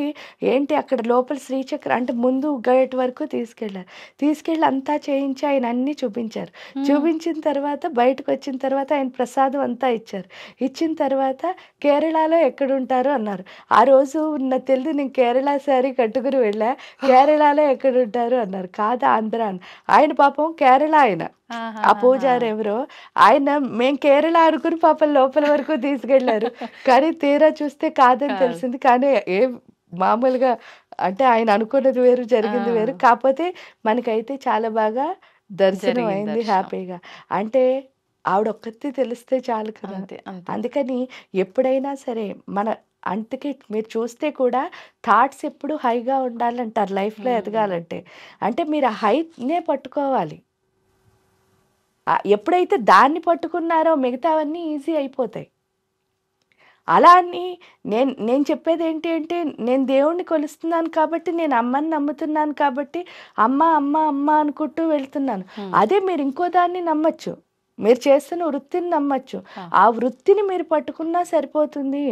ఏంటి అక్కడ లోపల శ్రీచక్ర అంటే ముందు గేట్ వరకు తీసుకెళ్ళి అంతా చేయించి ఆయన అన్ని చూపించారు. చూపించిన తర్వాత బయటకు వచ్చిన తర్వాత ఆయన ప్రసాదం అంతా ఇచ్చారు. ఇచ్చిన తర్వాత కేరళలో ఎక్కడుంటారు అన్నారు. ఆ రోజు నాకు తెలియదు, నేను కేరళ శారీ కట్టుకుని వెళ్ళా. కేరళలో ఎక్కడుంటారు అన్నారు. కాదు ఆంధ్ర అని. ఆయన పాపం కేరళ ఆయన, ఆ పూజారి ఎవరో ఆయన, మేము కేరళ అనుకుని పాపం లోపల వరకు తీసుకెళ్లారు. కానీ తీరా చూస్తే కాదని తెలిసింది. కానీ మామూలుగా అంటే ఆయన అనుకున్నది వేరు, జరిగింది వేరు. కాకపోతే మనకైతే చాలా బాగా దర్శనం అయింది హ్యాపీగా. అంటే ఆవిడ ఒక్కటి తెలిస్తే చాలు కదా. అందుకని ఎప్పుడైనా సరే మన అందుకే మీరు చూస్తే కూడా థాట్స్ ఎప్పుడు హైగా ఉండాలంటారు లైఫ్లో ఎదగాలంటే. అంటే మీరు ఆ హైనే పట్టుకోవాలి. ఎప్పుడైతే దాన్ని పట్టుకున్నారో మిగతావన్నీ ఈజీ అయిపోతాయి. అలా అని నేను చెప్పేది ఏంటి అంటే, నేను దేవుణ్ణి కొలుస్తున్నాను కాబట్టి, నేను అమ్మని నమ్ముతున్నాను కాబట్టి అమ్మ అమ్మ అమ్మ అనుకుంటూ వెళ్తున్నాను. అదే మీరు ఇంకో దాన్ని నమ్మచ్చు, మీరు చేస్తున్న వృత్తిని నమ్మచ్చు. ఆ వృత్తిని మీరు పట్టుకున్నా సరిపోతుంది.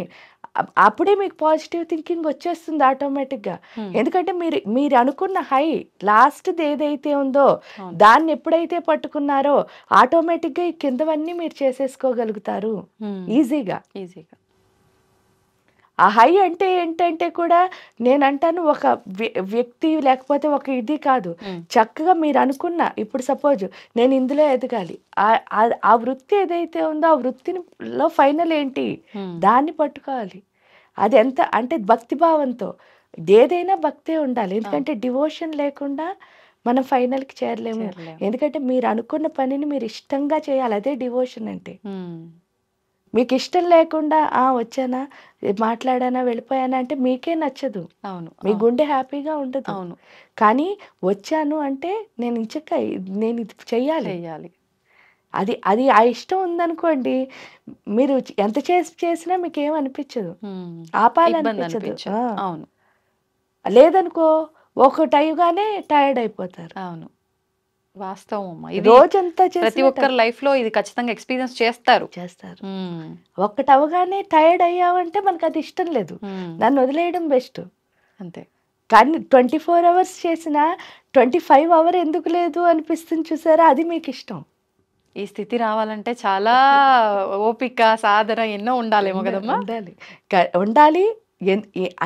అప్పుడే మీకు పాజిటివ్ థింకింగ్ వచ్చేస్తుంది ఆటోమేటిక్గా. ఎందుకంటే మీరు అనుకున్న హై లాస్ట్ది ఏదైతే ఉందో దాన్ని ఎప్పుడైతే పట్టుకున్నారో ఆటోమేటిక్గా ఈ కిందవన్నీ మీరు చేసేసుకోగలుగుతారు ఈజీగా. ఆ హై అంటే ఏంటంటే కూడా నేనంటాను ఒక వ్యక్తి లేకపోతే ఒక ఇది కాదు, చక్కగా మీరు అనుకున్న, ఇప్పుడు సపోజ్ నేను ఇందులో ఎదగాలి, ఆ వృత్తి ఏదైతే ఉందో ఆ వృత్తిలో ఫైనల్ ఏంటి దాన్ని పట్టుకోవాలి. అది ఎంత అంటే భక్తిభావంతో, ఏదైనా భక్తే ఉండాలి. ఎందుకంటే డివోషన్ లేకుండా మనం ఫైనల్కి చేరలేము. ఎందుకంటే మీరు అనుకున్న పనిని మీరు ఇష్టంగా చేయాలి, అదే డివోషన్ అంటే. మీకు ఇష్టం లేకుండా వచ్చానా, మాట్లాడానా, వెళ్ళిపోయానా అంటే మీకే నచ్చదు. అవును, మీ గుండె హ్యాపీగా ఉండదు. అవును, కానీ వచ్చాను అంటే నేను నేను ఇది చెయ్యాలి. అది ఆ ఇష్టం ఉందనుకోండి, మీరు ఎంత చేసినా మీకు ఏమనిపించదు, ఆపాలనిపించదు. అవును, లేదనుకో ఒకటి అయ్యగానే టైర్డ్ అయిపోతారు. అవును, వాస్తవం. రోజంతా ప్రతి ఒక్కరి లైఫ్ లో ఇది ఖచ్చితంగా ఎక్స్పీరియన్స్ చేస్తారు. ఒక్కటి అవగానే టైర్డ్ అయ్యావంటే మనకు అది ఇష్టం లేదు, నన్ను వదిలేయడం బెస్ట్ అంతే. కానీ 24 hours చేసినా 25 hour ఎందుకు లేదు అనిపిస్తుంది చూసారా, అది మీకు ఇష్టం. ఈ స్థితి రావాలంటే చాలా ఓపిక, సాధన ఎన్నో ఉండాలేమో కదమ్మా. ఉండాలి.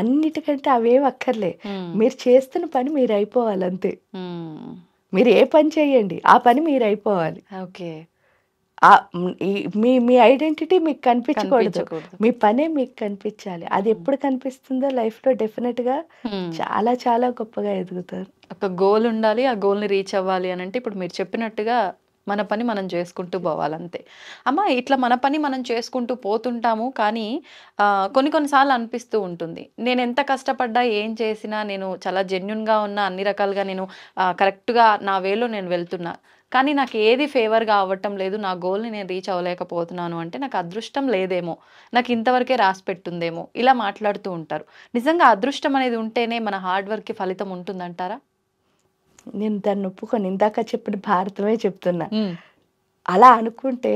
అన్నిటికంటే అవేం అక్కర్లే, మీరు చేస్తున్న పని మీరు అయిపోవాలి అంతే. మీరు ఏ పని చేయండి ఆ పని మీరు అయిపోవాలి. ఓకే, మీ ఐడెంటిటీ మీకు కనిపించకూడదు, మీ పనే మీకు కనిపించాలి. అది ఎప్పుడు కనిపిస్తుందో లైఫ్లో డెఫినెట్గా చాలా చాలా గొప్పగా ఎదుగుతారు. ఒక గోల్ ఉండాలి, ఆ గోల్ని రీచ్ అవ్వాలి అని అంటే ఇప్పుడు మీరు చెప్పినట్టుగా మన పని మనం చేసుకుంటూ పోవాలంతే. అమ్మ, ఇట్లా మన పని మనం చేసుకుంటూ పోతుంటాము. కానీ కొన్నిసార్లు అనిపిస్తూ ఉంటుంది, నేను ఎంత కష్టపడ్డా ఏం చేసినా, నేను చాలా జెన్యున్గా ఉన్నా, అన్ని రకాలుగా నేను కరెక్ట్గా నా వేలో నేను వెళ్తున్నా, కానీ నాకు ఏది ఫేవర్గా అవ్వటం లేదు, నా గోల్ని నేను రీచ్ అవ్వలేకపోతున్నాను అంటే నాకు అదృష్టం లేదేమో, నాకు ఇంతవరకే రాసి పెట్టుందేమో, ఇలా మాట్లాడుతూ ఉంటారు. నిజంగా అదృష్టం అనేది ఉంటేనే మన హార్డ్ వర్క్కి ఫలితం ఉంటుందంటారా? నేను దాన్ని ఒప్పుకొని ఇందాక చెప్పిన భారతమే చెప్తున్నా. అలా అనుకుంటే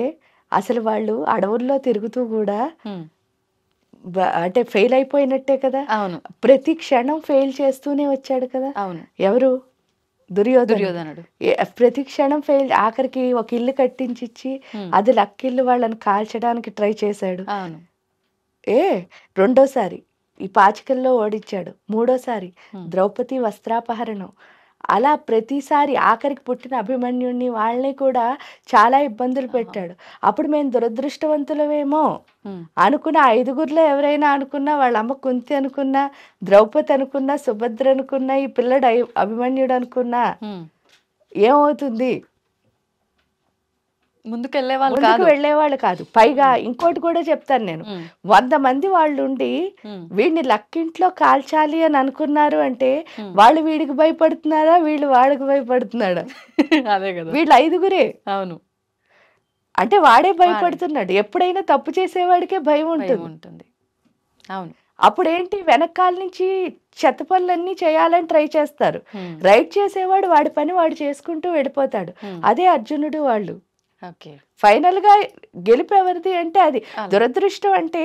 అసలు వాళ్ళు అడవుల్లో తిరుగుతూ కూడా అంటే ఫెయిల్ అయిపోయినట్టే కదా. అవును, ప్రతి క్షణం ఫెయిల్ చేస్తూనే వచ్చాడు కదా. అవును, ఎవరు? దుర్యోధనుడు. ప్రతి క్షణం ఫెయిల్, ఆఖరికి ఒక ఇల్లు కట్టించి అది లక్కిల్లు వాళ్ళని కాల్చడానికి ట్రై చేశాడు. అవును, రెండోసారి ఈ పాచికల్లో ఓడించాడు, మూడోసారి ద్రౌపది వస్త్రాపహరణం. అలా ప్రతిసారి ఆఖరికి పుట్టిన అభిమన్యుడిని వాళ్ళని కూడా చాలా ఇబ్బందులు పెట్టాడు. అప్పుడు మేము దురదృష్టవంతులమేమో అనుకున్న 5గురిలో ఎవరైనా అనుకున్నా, వాళ్ళ అమ్మ కుంతి అనుకున్నా, ద్రౌపది అనుకున్నా, సుభద్ర అనుకున్నా, ఈ పిల్లడు అభిమన్యుడు అనుకున్నా ఏమవుతుంది? ముందుకు వెళ్ళే వాళ్ళు ముందుకు కాదు. వెళ్ళేవాళ్ళు కాదు. పైగా ఇంకోటి కూడా చెప్తాను నేను, 100 మంది వాళ్ళు ఉండి వీడిని లక్కింట్లో కాల్చాలి అని అనుకున్నారు అంటే వాళ్ళు వీడికి భయపడుతున్నారా, వీళ్ళు వాడికి భయపడుతున్నాడా? అదే కదా. వీళ్ళు 5గురే. అవును, అంటే వాడే భయపడుతున్నాడు. ఎప్పుడైనా తప్పు చేసేవాడికే భయం భయం ఉంటుంది. ఉంటుంది. అవును. అప్పుడేంటి, వెనకాల నుంచి చెత్త పనులన్నీ చేయాలని ట్రై చేస్తారు. రైట్ చేసేవాడు వాడి పని వాడు చేసుకుంటూ వెళ్ళిపోతాడు. అదే అర్జునుడు వాళ్ళు. ఓకే. ఫైనల్ గా గెలుపు ఎవరిది అంటే అది. దురదృష్టం అంటే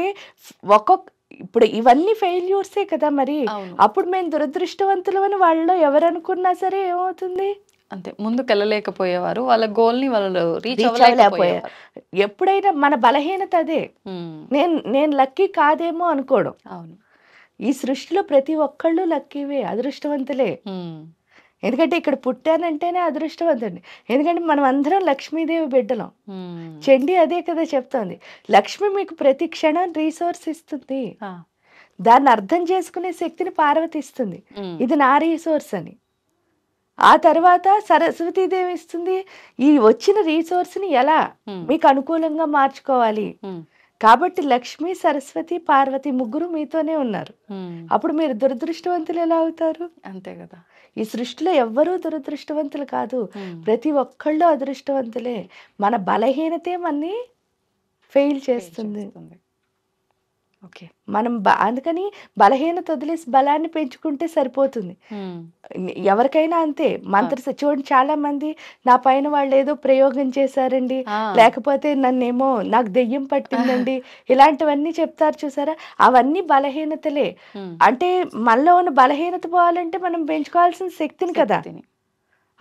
ఇప్పుడు ఇవన్నీ ఫెయిల్యూర్సే కదా మరి. అప్పుడు మేము దురదృష్టవంతులు అని వాళ్ళలో ఎవరనుకున్నా సరే ఏమవుతుంది, అంతే, ముందుకు వెళ్ళలేకపోయేవారు, వాళ్ళ గోల్ ని వాళ్ళు రీచ్ రీచ్ అవ్వలేకపోయారు. ఎప్పుడైనా మన బలహీనత అదే. నేను లక్కీ కాదేమో అనుకోవడం. అవును. ఈ సృష్టిలో ప్రతి ఒక్కళ్ళు లక్కీవే, అదృష్టవంతులే. ఎందుకంటే ఇక్కడ పుట్టానంటేనే అదృష్టవంతుడి. ఎందుకంటే మనం అందరం లక్ష్మీదేవి బిడ్డలం. చండి అదే కదా చెప్తోంది, లక్ష్మి మీకు ప్రతి క్షణం రీసోర్స్ ఇస్తుంది, దాన్ని అర్థం చేసుకునే శక్తిని పార్వతి ఇస్తుంది, ఇది నా రీసోర్స్ అని. ఆ తర్వాత సరస్వతీదేవి ఇస్తుంది, ఈ వచ్చిన రీసోర్స్ని ఎలా మీకు అనుకూలంగా మార్చుకోవాలి. కాబట్టి లక్ష్మి, సరస్వతి, పార్వతి ముగ్గురు మీతోనే ఉన్నారు. అప్పుడు మీరు దురదృష్టవంతులు ఎలా అవుతారు? అంతే కదా. ఈ సృష్టిలో ఎవ్వరూ దురదృష్టవంతులు కాదు, ప్రతి ఒక్కళ్ళు అదృష్టవంతులే. మన బలహీనతే మనని ఫెయిల్ చేస్తుంది. ఓకే. మనం అందుకని బలహీనత వదిలేసి బలాన్ని పెంచుకుంటే సరిపోతుంది. ఎవరికైనా అంతే. చూడండి, చాలా మంది నా పైన వాళ్ళు ఏదో ప్రయోగం చేశారండి, లేకపోతే నన్నేమో నాకు దెయ్యం పట్టిందండి, ఇలాంటివన్నీ చెప్తారు చూసారా, అవన్నీ బలహీనతలే. అంటే మనలో ఉన్న బలహీనత పోవాలంటే మనం పెంచుకోవాల్సిన శక్తిని కదా.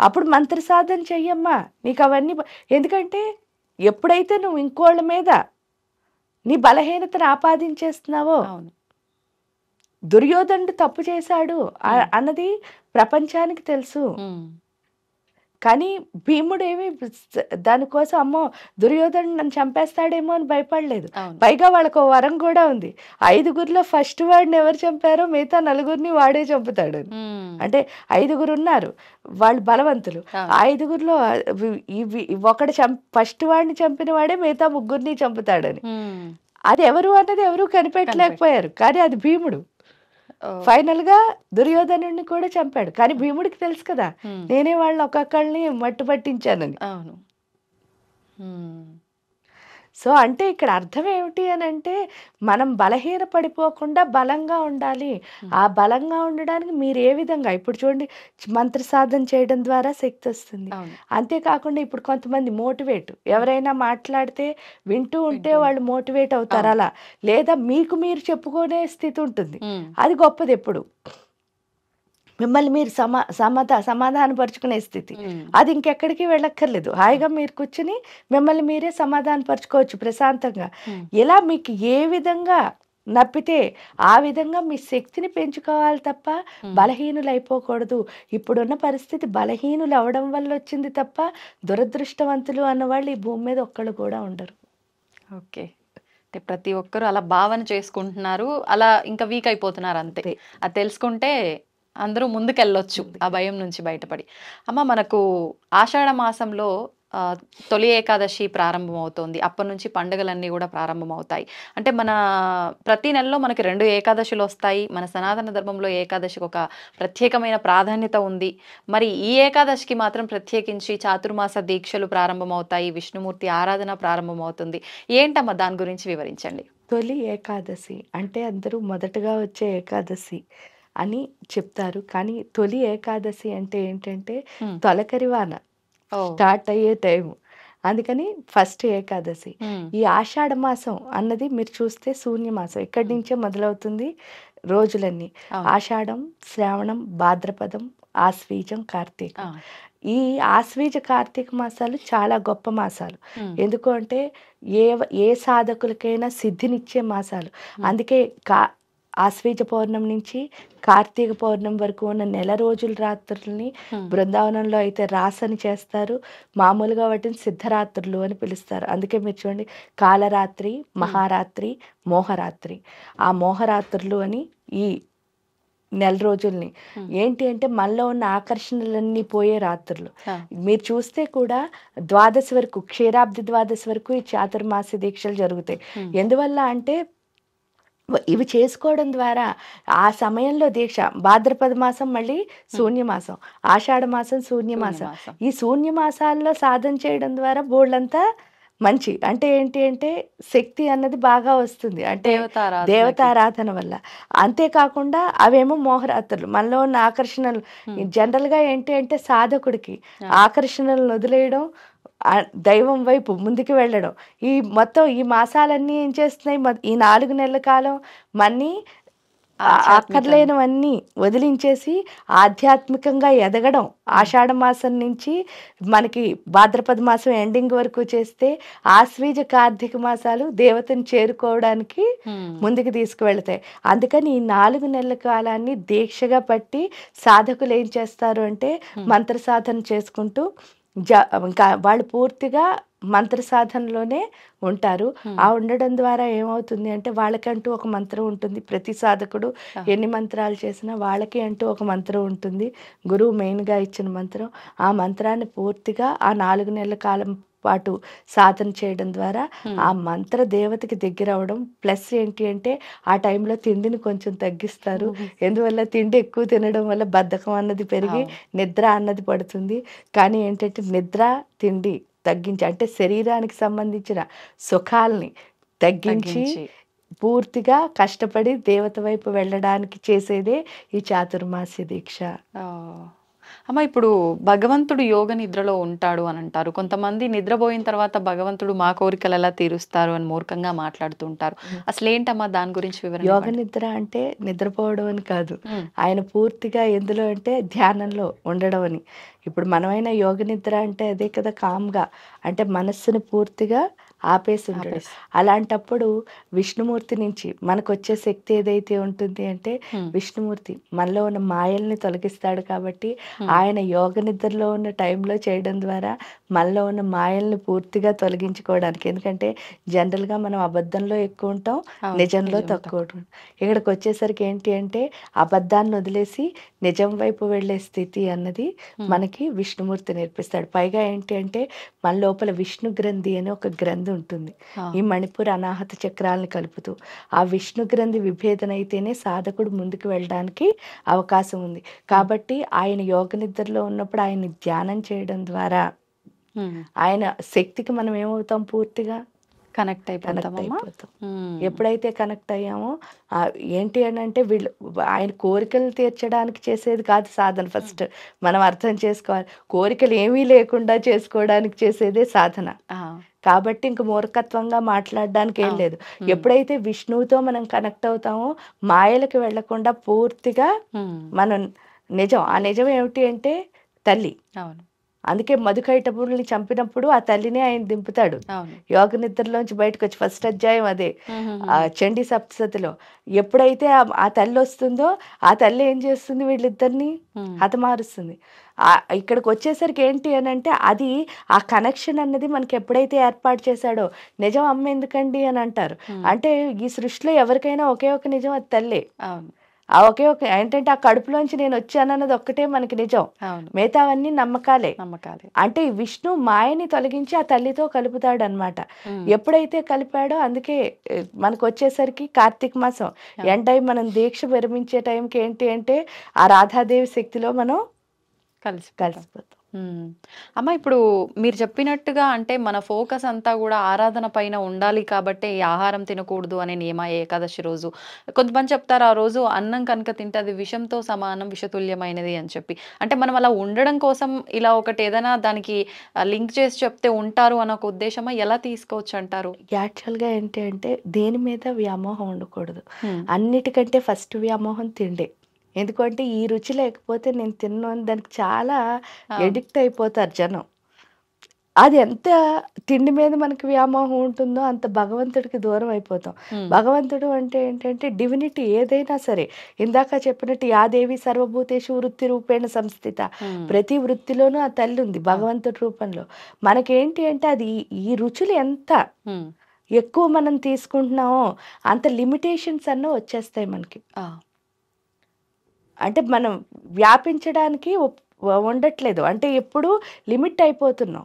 అప్పుడు మంత్ర సాధన చెయ్యమ్మా, నీకు అవన్నీ. ఎందుకంటే ఎప్పుడైతే నువ్వు ఇంకోళ్ళ మీద నీ బలహీనతను ఆపాదించేస్తున్నావో, దుర్యోధనుడు తప్పు చేశాడు అన్నది ప్రపంచానికి తెలుసు. కానీ భీముడు ఏమి దానికోసం అమ్మో దుర్యోధనుడు నన్ను చంపేస్తాడేమో అని భయపడలేదు. పైగా వాళ్ళకు వరం కూడా ఉంది, 5గురిలో ఫస్ట్ వాడిని ఎవరు చంపారో మిగతా 4గురిని వాడే చంపుతాడు. అంటే 5గురు ఉన్నారు, వాళ్ళు బలవంతులు. 5గురిలో ఒకడు ఫస్ట్ వాడిని చంపిన వాడే మిగతా 3గురిని చంపుతాడని. అది ఎవరు అన్నది ఎవరు కనిపెట్టలేకపోయారు, కానీ అది భీముడు. ఫైనల్ గా దుర్యోధనుడిని కూడా చంపాడు. కానీ భీముడికి తెలుసు కదా, నేనే వాళ్ళని ఒక్కొక్కళ్ళని మట్టు పట్టించానని. అవును. సో అంటే ఇక్కడ అర్థం ఏమిటి అని అంటే, మనం బలహీన పడిపోకుండా బలంగా ఉండాలి. ఆ బలంగా ఉండడానికి మీరు ఏ విధంగా, ఇప్పుడు చూడండి, మంత్ర సాధన చేయడం ద్వారా శక్తి వస్తుంది. అంతేకాకుండా ఇప్పుడు కొంతమంది మోటివేట్, ఎవరైనా మాట్లాడితే వింటూ ఉంటే వాళ్ళు మోటివేట్ అవుతారు. అలా లేదా మీకు మీరు చెప్పుకునే స్థితి ఉంటుంది, అది గొప్పది. ఎప్పుడు మిమ్మల్ని మీరు సమాధానపరుచుకునే స్థితి, అది ఇంకెక్కడికి వెళ్ళక్కర్లేదు. హాయిగా మీరు కూర్చుని మిమ్మల్ని మీరే సమాధానపరచుకోవచ్చు ప్రశాంతంగా. ఇలా మీకు ఏ విధంగా నప్పితే ఆ విధంగా మీ శక్తిని పెంచుకోవాలి తప్ప బలహీనులు అయిపోకూడదు. ఇప్పుడున్న పరిస్థితి బలహీనులు అవడం వల్ల వచ్చింది తప్ప దురదృష్టవంతులు అన్నవాళ్ళు ఈ భూమి మీద ఒక్కళ్ళు కూడా ఉండరు. ఓకే. అంటే ప్రతి ఒక్కరు అలా భావన చేసుకుంటున్నారు, అలా ఇంకా వీక్ అయిపోతున్నారు అంతే. అది తెలుసుకుంటే అందరూ ముందుకెళ్ళొచ్చు ఆ భయం నుంచి బయటపడి. అమ్మ, మనకు ఆషాఢ మాసంలో తొలి ఏకాదశి ప్రారంభమవుతోంది. అప్పటి నుంచి పండుగలన్నీ కూడా ప్రారంభమవుతాయి. అంటే మన ప్రతి నెలలో మనకి 2 ఏకాదశులు వస్తాయి. మన సనాతన ధర్మంలో ఏకాదశికి ఒక ప్రత్యేకమైన ప్రాధాన్యత ఉంది. మరి ఈ ఏకాదశికి మాత్రం ప్రత్యేకించి చాతుర్మాస దీక్షలు ప్రారంభమవుతాయి, విష్ణుమూర్తి ఆరాధన ప్రారంభమవుతుంది. ఏంటమ్మా, దాని గురించి వివరించండి. తొలి ఏకాదశి అంటే అందరూ మొదటగా వచ్చే ఏకాదశి అని చెప్తారు. కానీ తొలి ఏకాదశి అంటే ఏంటంటే తొలకరివాన స్టార్ట్ అయ్యే టైం, అందుకని ఫస్ట్ ఏకాదశి. ఈ ఆషాఢ మాసం అన్నది మీరు చూస్తే శూన్యమాసం, ఇక్కడి నుంచే మొదలవుతుంది రోజులన్నీ. ఆషాఢం, శ్రావణం, భాద్రపదం, ఆశ్వీజం, కార్తీకం. ఈ ఆశ్వీజ కార్తీక మాసాలు చాలా గొప్ప మాసాలు. ఎందుకు అంటే ఏ సాధకులకైనా సిద్ధినిచ్చే మాసాలు. అందుకే ఆశ్వీజ పౌర్ణమి నుంచి కార్తీక పౌర్ణమి వరకు ఉన్న నెల రోజుల రాత్రుల్ని బృందావనంలో అయితే రాసని చేస్తారు, మామూలుగా వాటిని సిద్ధరాత్రులు అని పిలుస్తారు. అందుకే మీరు చూడండి, కాలరాత్రి, మహారాత్రి, మోహరాత్రి. ఆ మోహరాత్రులు అని ఈ నెల రోజుల్ని. ఏంటి అంటే మనలో ఉన్న ఆకర్షణలన్నీ పోయే రాత్రులు. మీరు చూస్తే కూడా ద్వాదశి వరకు, క్షీరాబ్ది ద్వాదశి వరకు ఈ చాతుర్మాస దీక్షలు జరుగుతాయి. ఎందువల్ల అంటే ఇవి చేసుకోవడం ద్వారా ఆ సమయంలో దీక్ష, భాద్రపద మాసం మళ్ళీ శూన్యమాసం, ఆషాఢ మాసం శూన్యమాసం. ఈ శూన్యమాసాల్లో సాధన చేయడం ద్వారా బోళ్ళంతా మంచి అంటే ఏంటి అంటే శక్తి అన్నది బాగా వస్తుంది, అంటే దేవతారాధన వల్ల. అంతేకాకుండా అవేమో మోహరాత్రులు, మనలో ఉన్న ఆకర్షణలు. జనరల్గా ఏంటి అంటే సాధకుడికి ఆకర్షణలను వదిలేయడం, దైవం వైపు ముందుకు వెళ్ళడం. ఈ మొత్తం ఈ మాసాలన్నీ ఏం చేస్తున్నాయి, ఈ 4 నెలల కాలం మన్ని అక్కర్లేనివన్నీ వదిలించేసి ఆధ్యాత్మికంగా ఎదగడం. ఆషాఢ మాసం నుంచి మనకి భాద్రపద మాసం ఎండింగ్ వరకు చేస్తే ఆశ్వీజ కార్తీక మాసాలు దేవతను చేరుకోవడానికి ముందుకు తీసుకువెళ్తాయి. అందుకని ఈ 4 నెలల కాలాన్ని దీక్షగా పట్టి సాధకులు ఏం చేస్తారు అంటే మంత్ర సాధన చేసుకుంటూ ఇంకా వాళ్ళు పూర్తిగా మంత్ర సాధనలోనే ఉంటారు. ఆ ఉండడం ద్వారా ఏమవుతుంది అంటే వాళ్ళకంటూ ఒక మంత్రం ఉంటుంది. ప్రతి సాధకుడు ఎన్ని మంత్రాలు చేసినా వాళ్ళకి అంటూ ఒక మంత్రం ఉంటుంది, గురువు మెయిన్గా ఇచ్చిన మంత్రం. ఆ మంత్రాన్ని పూర్తిగా ఆ 4 నెలల కాలం పాటు సాధన చేయడం ద్వారా ఆ మంత్ర దేవతకి దగ్గర అవడం. ప్లస్ ఏంటి అంటే ఆ టైంలో తిండిని కొంచెం తగ్గిస్తారు. ఎందువల్ల తిండి ఎక్కువ తినడం వల్ల బద్ధకం అన్నది పెరిగి నిద్ర అన్నది పడుతుంది. కానీ ఏంటంటే నిద్ర తిండి తగ్గించి, అంటే శరీరానికి సంబంధించిన సుఖాలని తగ్గించి పూర్తిగా కష్టపడి దేవత వైపు వెళ్ళడానికి చేసేదే ఈ చాతుర్మాస్య దీక్ష. అమ్మ, ఇప్పుడు భగవంతుడు యోగ నిద్రలో ఉంటాడు అని అంటారు. కొంతమంది నిద్రపోయిన తర్వాత భగవంతుడు మా కోరికలు ఎలా తీరుస్తారు అని మూర్ఖంగా మాట్లాడుతూ ఉంటారు. అసలు ఏంటమ్మా దాని గురించి వివరణ? యోగ నిద్ర అంటే నిద్రపోవడం అని కాదు, ఆయన పూర్తిగా ఎందులో అంటే ధ్యానంలో ఉండడం అని. ఇప్పుడు మనమైనా యోగ నిద్ర అంటే అదే కదా, కామ్గా, అంటే మనస్సును పూర్తిగా ఆపేసి ఉంటాడు. అలాంటప్పుడు విష్ణుమూర్తి నుంచి మనకు వచ్చే శక్తి ఏదైతే ఉంటుంది అంటే విష్ణుమూర్తి మనలో ఉన్న మాయల్ని తొలగిస్తాడు. కాబట్టి ఆయన యోగ నిద్రలో ఉన్న టైంలో చేయడం ద్వారా మనలో ఉన్న మాయల్ని పూర్తిగా తొలగించుకోవడానికి. ఎందుకంటే జనరల్గా మనం అబద్ధంలో ఎక్కువ ఉంటాం, నిజంలో తక్కువ ఉంటాం. ఇక్కడికి వచ్చేసరికి ఏంటి అంటే అబద్ధాన్ని వదిలేసి నిజం వైపు వెళ్ళే స్థితి అన్నది మనకి విష్ణుమూర్తి నేర్పిస్తాడు. పైగా ఏంటి అంటే మన లోపల విష్ణు గ్రంథి అని ఒక గ్రంథి ఉంటుంది. ఈ మణిపూర్ అనాహత చక్రాలను కలుపుతూ ఆ విష్ణు గ్రంథి విభేదన అయితేనే సాధకుడు ముందుకు వెళ్ళడానికి అవకాశం ఉంది. కాబట్టి ఆయన యోగ నిద్రలో ఉన్నప్పుడు ఆయన ధ్యానం చేయడం ద్వారా ఆయన శక్తికి మనం ఏమవుతాం, పూర్తిగా కనెక్ట్ అయిపోతాం. ఎప్పుడైతే కనెక్ట్ అయ్యామో ఏంటి అని అంటే వీళ్ళు ఆయన కోరికలు తీర్చడానికి చేసేది కాదు సాధన. ఫస్ట్ మనం అర్థం చేసుకోవాలి, కోరికలు ఏమీ లేకుండా చేసుకోవడానికి చేసేదే సాధన. కాబట్టి ఇంక మూర్ఖత్వంగా మాట్లాడడానికి ఏం లేదు. ఎప్పుడైతే విష్ణువుతో మనం కనెక్ట్ అవుతామో మాయలకు వెళ్లకుండా పూర్తిగా మనం నిజం, ఆ నిజం ఏమిటి అంటే తల్లి. అందుకే మధుకైటపుల్ని చంపినప్పుడు ఆ తల్లిని ఆయన దింపుతాడు యోగ నిద్రలోంచి బయటకు వచ్చి. ఫస్ట్ అధ్యాయం అదే చండీ సప్తశతిలో. ఎప్పుడైతే ఆ తల్లి వస్తుందో ఆ తల్లి ఏం చేస్తుంది, వీళ్ళిద్దరిని హతమారుస్తుంది. ఇక్కడికి వచ్చేసరికి ఏంటి అని అంటే అది ఆ కనెక్షన్ అన్నది మనకి ఎప్పుడైతే ఏర్పాటు చేశాడో, నిజం అమ్మ ఎందుకండి అని అంటారు. అంటే ఈ సృష్టిలో ఎవరికైనా ఒకే ఒక నిజం, అది తల్లే. ఆ ఒకే ఒక ఏంటంటే ఆ కడుపులోంచి నేను వచ్చానన్నది ఒక్కటే మనకి నిజం, మిగతావన్నీ నమ్మకాలే. అంటే విష్ణు మాయని తొలగించి ఆ తల్లితో కలుపుతాడు అనమాట. ఎప్పుడైతే కలిపాడో అందుకే మనకు వచ్చేసరికి కార్తీక మాసం ఎండ్ అయి మనం దీక్ష విరమించే టైంకి ఏంటి అంటే ఆ రాధాదేవి శక్తిలో మనం కలిసిపోతాం. అమ్మ, ఇప్పుడు మీరు చెప్పినట్టుగా అంటే మన ఫోకస్ అంతా కూడా ఆరాధన పైన ఉండాలి కాబట్టి ఈ ఆహారం తినకూడదు అనే నియమ ఏకాదశి రోజు. కొంతమంది చెప్తారు ఆ రోజు అన్నం కనుక తింటే అది విషంతో సమానం, విషతుల్యమైనది అని చెప్పి. అంటే మనం అలా ఉండడం కోసం ఇలా ఒకటి ఏదైనా దానికి లింక్ చేసి చెప్తే ఉంటారు అన్న ఒక ఉద్దేశమా, ఎలా తీసుకోవచ్చు అంటారు? యాక్చువల్గా ఏంటి అంటే దేని మీద వ్యామోహం ఉండకూడదు. అన్నిటికంటే ఫస్ట్ వ్యామోహం తిండే. ఎందుకంటే ఈ రుచి లేకపోతే నేను తిన్నాను దానికి చాలా ఎడిక్ట్ అయిపోతారు జనం. అది ఎంత తిండి మీద మనకి వ్యామోహం ఉంటుందో అంత భగవంతుడికి దూరం అయిపోతాం. భగవంతుడు అంటే ఏంటంటే డివినిటీ ఏదైనా సరే, ఇందాక చెప్పినట్టు యాదేవి సర్వభూతేషు వృత్తి రూపేణ సంస్థిత, ప్రతి వృత్తిలోనూ ఆ తల్లి ఉంది భగవంతుడి రూపంలో. మనకేంటి అంటే అది ఈ రుచులు ఎంత ఎక్కువ మనం తీసుకుంటున్నామో అంత లిమిటేషన్స్ అన్న వచ్చేస్తాయి మనకి. అంటే మనం వ్యాపించడానికి ఉండట్లేదు, అంటే ఎప్పుడు లిమిట్ అయిపోతున్నాం.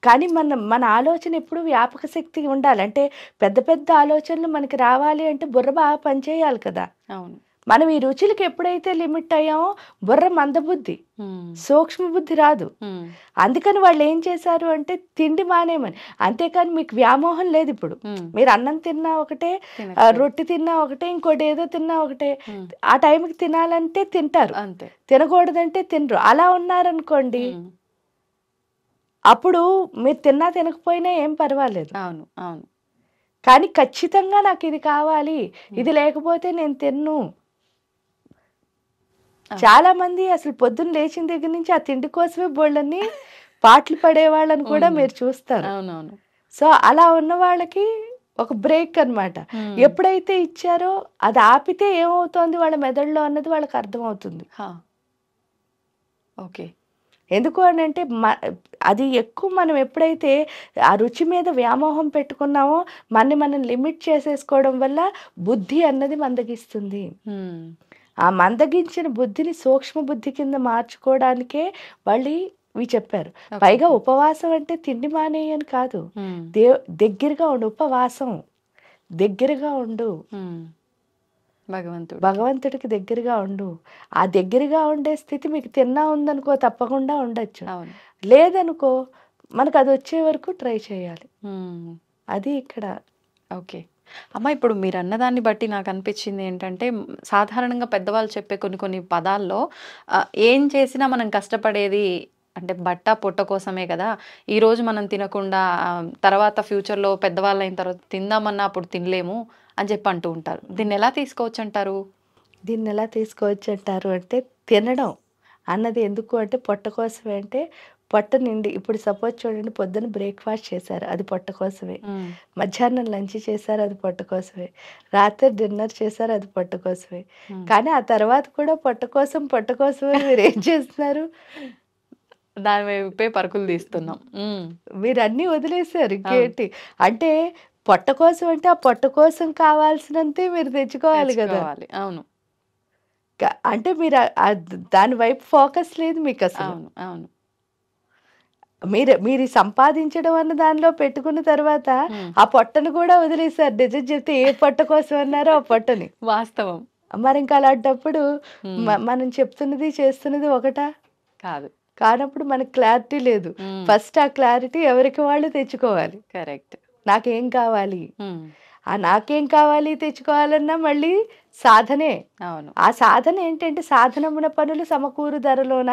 కానీ మన ఆలోచన ఎప్పుడు వ్యాపక శక్తి ఉండాలి. అంటే పెద్ద పెద్ద ఆలోచనలు మనకి రావాలి అంటే బుర్ర బాగా పనిచేయాలి కదా. అవును. మనం ఈ రుచులకి ఎప్పుడైతే లిమిట్ అయ్యామో బుర్ర మందబుద్ధి, సూక్ష్మ బుద్ధి రాదు. అందుకని వాళ్ళు ఏం చేశారు అంటే తిండి మానేమని. అంతేకాని మీకు వ్యామోహం లేదు. ఇప్పుడు మీరు అన్నం తిన్నా ఒకటే, రొట్టె తిన్నా ఒకటే, ఇంకోటి ఏదో తిన్నా ఒకటే. ఆ టైంకి తినాలంటే తింటారు, తినకూడదంటే తినరు. అలా ఉన్నారనుకోండి, అప్పుడు మీరు తిన్నా తినకపోయినా ఏం పర్వాలేదు. అవును అవును. కానీ ఖచ్చితంగా నాకు ఇది కావాలి, ఇది లేకపోతే నేను తిన్ను. చాలా మంది అసలు పొద్దున్న లేచిన దగ్గర నుంచి ఆ తిండి కోసమే బోళ్ళని పాటలు పడేవాళ్ళని కూడా మీరు చూస్తారు. అవునవును. సో అలా ఉన్న వాళ్ళకి ఒక బ్రేక్ అన్నమాట. ఎప్పుడైతే ఇచ్చారో అది ఆపితే ఏమవుతోంది వాళ్ళ మెదడులో అన్నది వాళ్ళకి అర్థమవుతుంది. ఓకే. ఎందుకు అని అంటే అది ఎక్కువ మనం ఎప్పుడైతే ఆ రుచి మీద వ్యామోహం పెట్టుకున్నామో మనం లిమిట్ చేసేసుకోవడం వల్ల బుద్ధి అన్నది మందగిస్తుంది. ఆ మందగించిన బుద్ధిని సూక్ష్మ బుద్ధి కింద మార్చుకోవడానికే వాళ్ళు ఇవి చెప్పారు. పైగా ఉపవాసం అంటే తిండి మానేయని కాదు, దగ్గరగా ఉండు. ఉపవాసం దగ్గరగా ఉండు, భగవంతుడికి దగ్గరగా ఉండు. ఆ దగ్గరగా ఉండే స్థితి మీకు తిన్నా ఉందనుకో తప్పకుండా ఉండొచ్చు, లేదనుకో మనకు అది వచ్చే వరకు ట్రై చేయాలి. అది ఇక్కడ. ఓకే అమ్మ, ఇప్పుడు మీరు అన్నదాన్ని బట్టి నాకు అనిపించింది ఏంటంటే, సాధారణంగా పెద్దవాళ్ళు చెప్పే కొన్ని పదాల్లో ఏం చేసినా మనం కష్టపడేది అంటే బట్ట పొట్ట కోసమే కదా. ఈరోజు మనం తినకుండా తర్వాత ఫ్యూచర్లో పెద్దవాళ్ళు అయిన తర్వాత తిందామన్నా అప్పుడు తినలేము అని చెప్పి అంటూ ఉంటారు. దీన్ని ఎలా తీసుకోవచ్చు అంటారు? అంటే తినడం అన్నది ఎందుకు అంటే పొట్ట కోసమే. అంటే పొట్ట నిండి, ఇప్పుడు సపోజ్ చూడండి, పొద్దున బ్రేక్ఫాస్ట్ చేశారు, అది పొట్ట కోసమే. మధ్యాహ్నం లంచ్ చేశారు, అది పొట్ట కోసమే. రాత్రి డిన్నర్ చేశారు, అది పొట్ట కోసమే. కానీ ఆ తర్వాత కూడా పొట్ట కోసమే మీరు ఏం చేస్తున్నారు? దాని వైపే పరుగులు తీస్తున్నాం. మీరు అన్నీ వదిలేశారు, ఇంకేంటి అంటే పొట్ట కోసం అంటే ఆ పొట్ట కోసం కావాల్సినంతే మీరు తెచ్చుకోవాలి కదా. అవును. అంటే మీరు దాని వైపు ఫోకస్ లేదు మీకు అసలు. అవును. మీరు సంపాదించడం అన్న దానిలో పెట్టుకున్న తర్వాత ఆ పొట్టను కూడా వదిలేశారు. నిజం చెప్తే ఏ పొట్ట కోసం అన్నారో ఆ పొట్టని. వాస్తవం. మరి ఇంకా అలాంటప్పుడు మనం చెప్తున్నది చేస్తున్నది ఒకటా కాదు. కానప్పుడు మనకు క్లారిటీ లేదు. ఫస్ట్ ఆ క్లారిటీ ఎవరికి వాళ్ళు తెచ్చుకోవాలి. కరెక్ట్. నాకేం కావాలి, ఆ నాకేం కావాలి తెచ్చుకోవాలన్నా మళ్ళీ సాధనే. అవును. ఆ సాధన ఏంటంటే సాధనమున పనులు సమకూరు ధరలోన.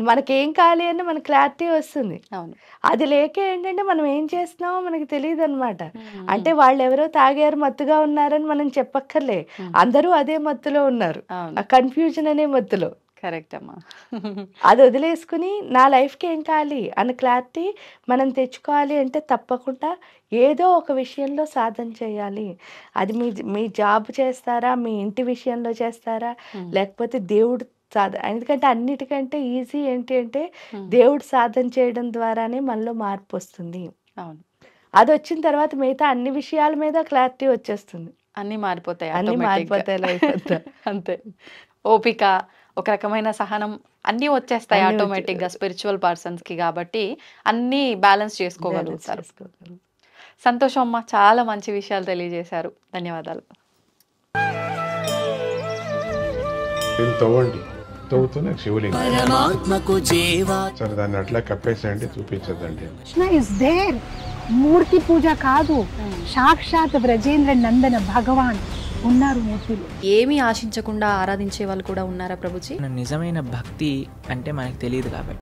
మనకేం కావాలి అని మన క్లారిటీ వస్తుంది. అవును. అది లేక ఏంటంటే మనం ఏం చేస్తున్నామో మనకి తెలియదు అనమాట. అంటే వాళ్ళు ఎవరో తాగారు మత్తుగా ఉన్నారని మనం చెప్పక్కర్లే, అందరూ అదే మత్తులో ఉన్నారు, ఆ కన్ఫ్యూజన్ అనే మత్తులో. కరెక్ట్ అమ్మా. అది వదిలేసుకుని నా లైఫ్కి ఏం కావాలి అన్న క్లారిటీ మనం తెచ్చుకోవాలి అంటే తప్పకుండా ఏదో ఒక విషయంలో సాధన చేయాలి. అది మీ జాబ్ చేస్తారా, మీ ఇంటి విషయంలో చేస్తారా, లేకపోతే దేవుడు సాధన. ఎందుకంటే అన్నిటికంటే ఈజీ ఏంటి అంటే దేవుడు సాధన చేయడం ద్వారానే మనలో మార్పు వస్తుంది. అవును. అది వచ్చిన తర్వాత మిగతా అన్ని విషయాల మీద క్లారిటీ వచ్చేస్తుంది. అన్నీ మారిపోతాయి లైఫ్ అంతా. అంతే. ఓపిక, ఒక రకమైన సహనం అన్నీ వచ్చేస్తాయి ఆటోమేటిక్గా స్పిరిచువల్ పర్సన్స్కి. కాబట్టి అన్నీ బ్యాలెన్స్ చేసుకోగలుగుతారు. సంతోషం అమ్మ, చాలా మంచి విషయాలు తెలియజేశారు. ధన్యవాదాలు. తవ్వుతూనే శివలింగం సరే దాన్ని అట్లా కప్పేసేయండి, చూపించదండి. మూర్తి పూజ కాదు, సాక్షాత్ బ్రజేంద్ర నందన భగవాన్ ఉన్నారు మూర్తిలో. ఏమీ ఆశించకుండా ఆరాధించే వాళ్ళు కూడా ఉన్నారా ప్రభుజీ? నిజమైన భక్తి అంటే మనకు తెలియదు కాబట్టి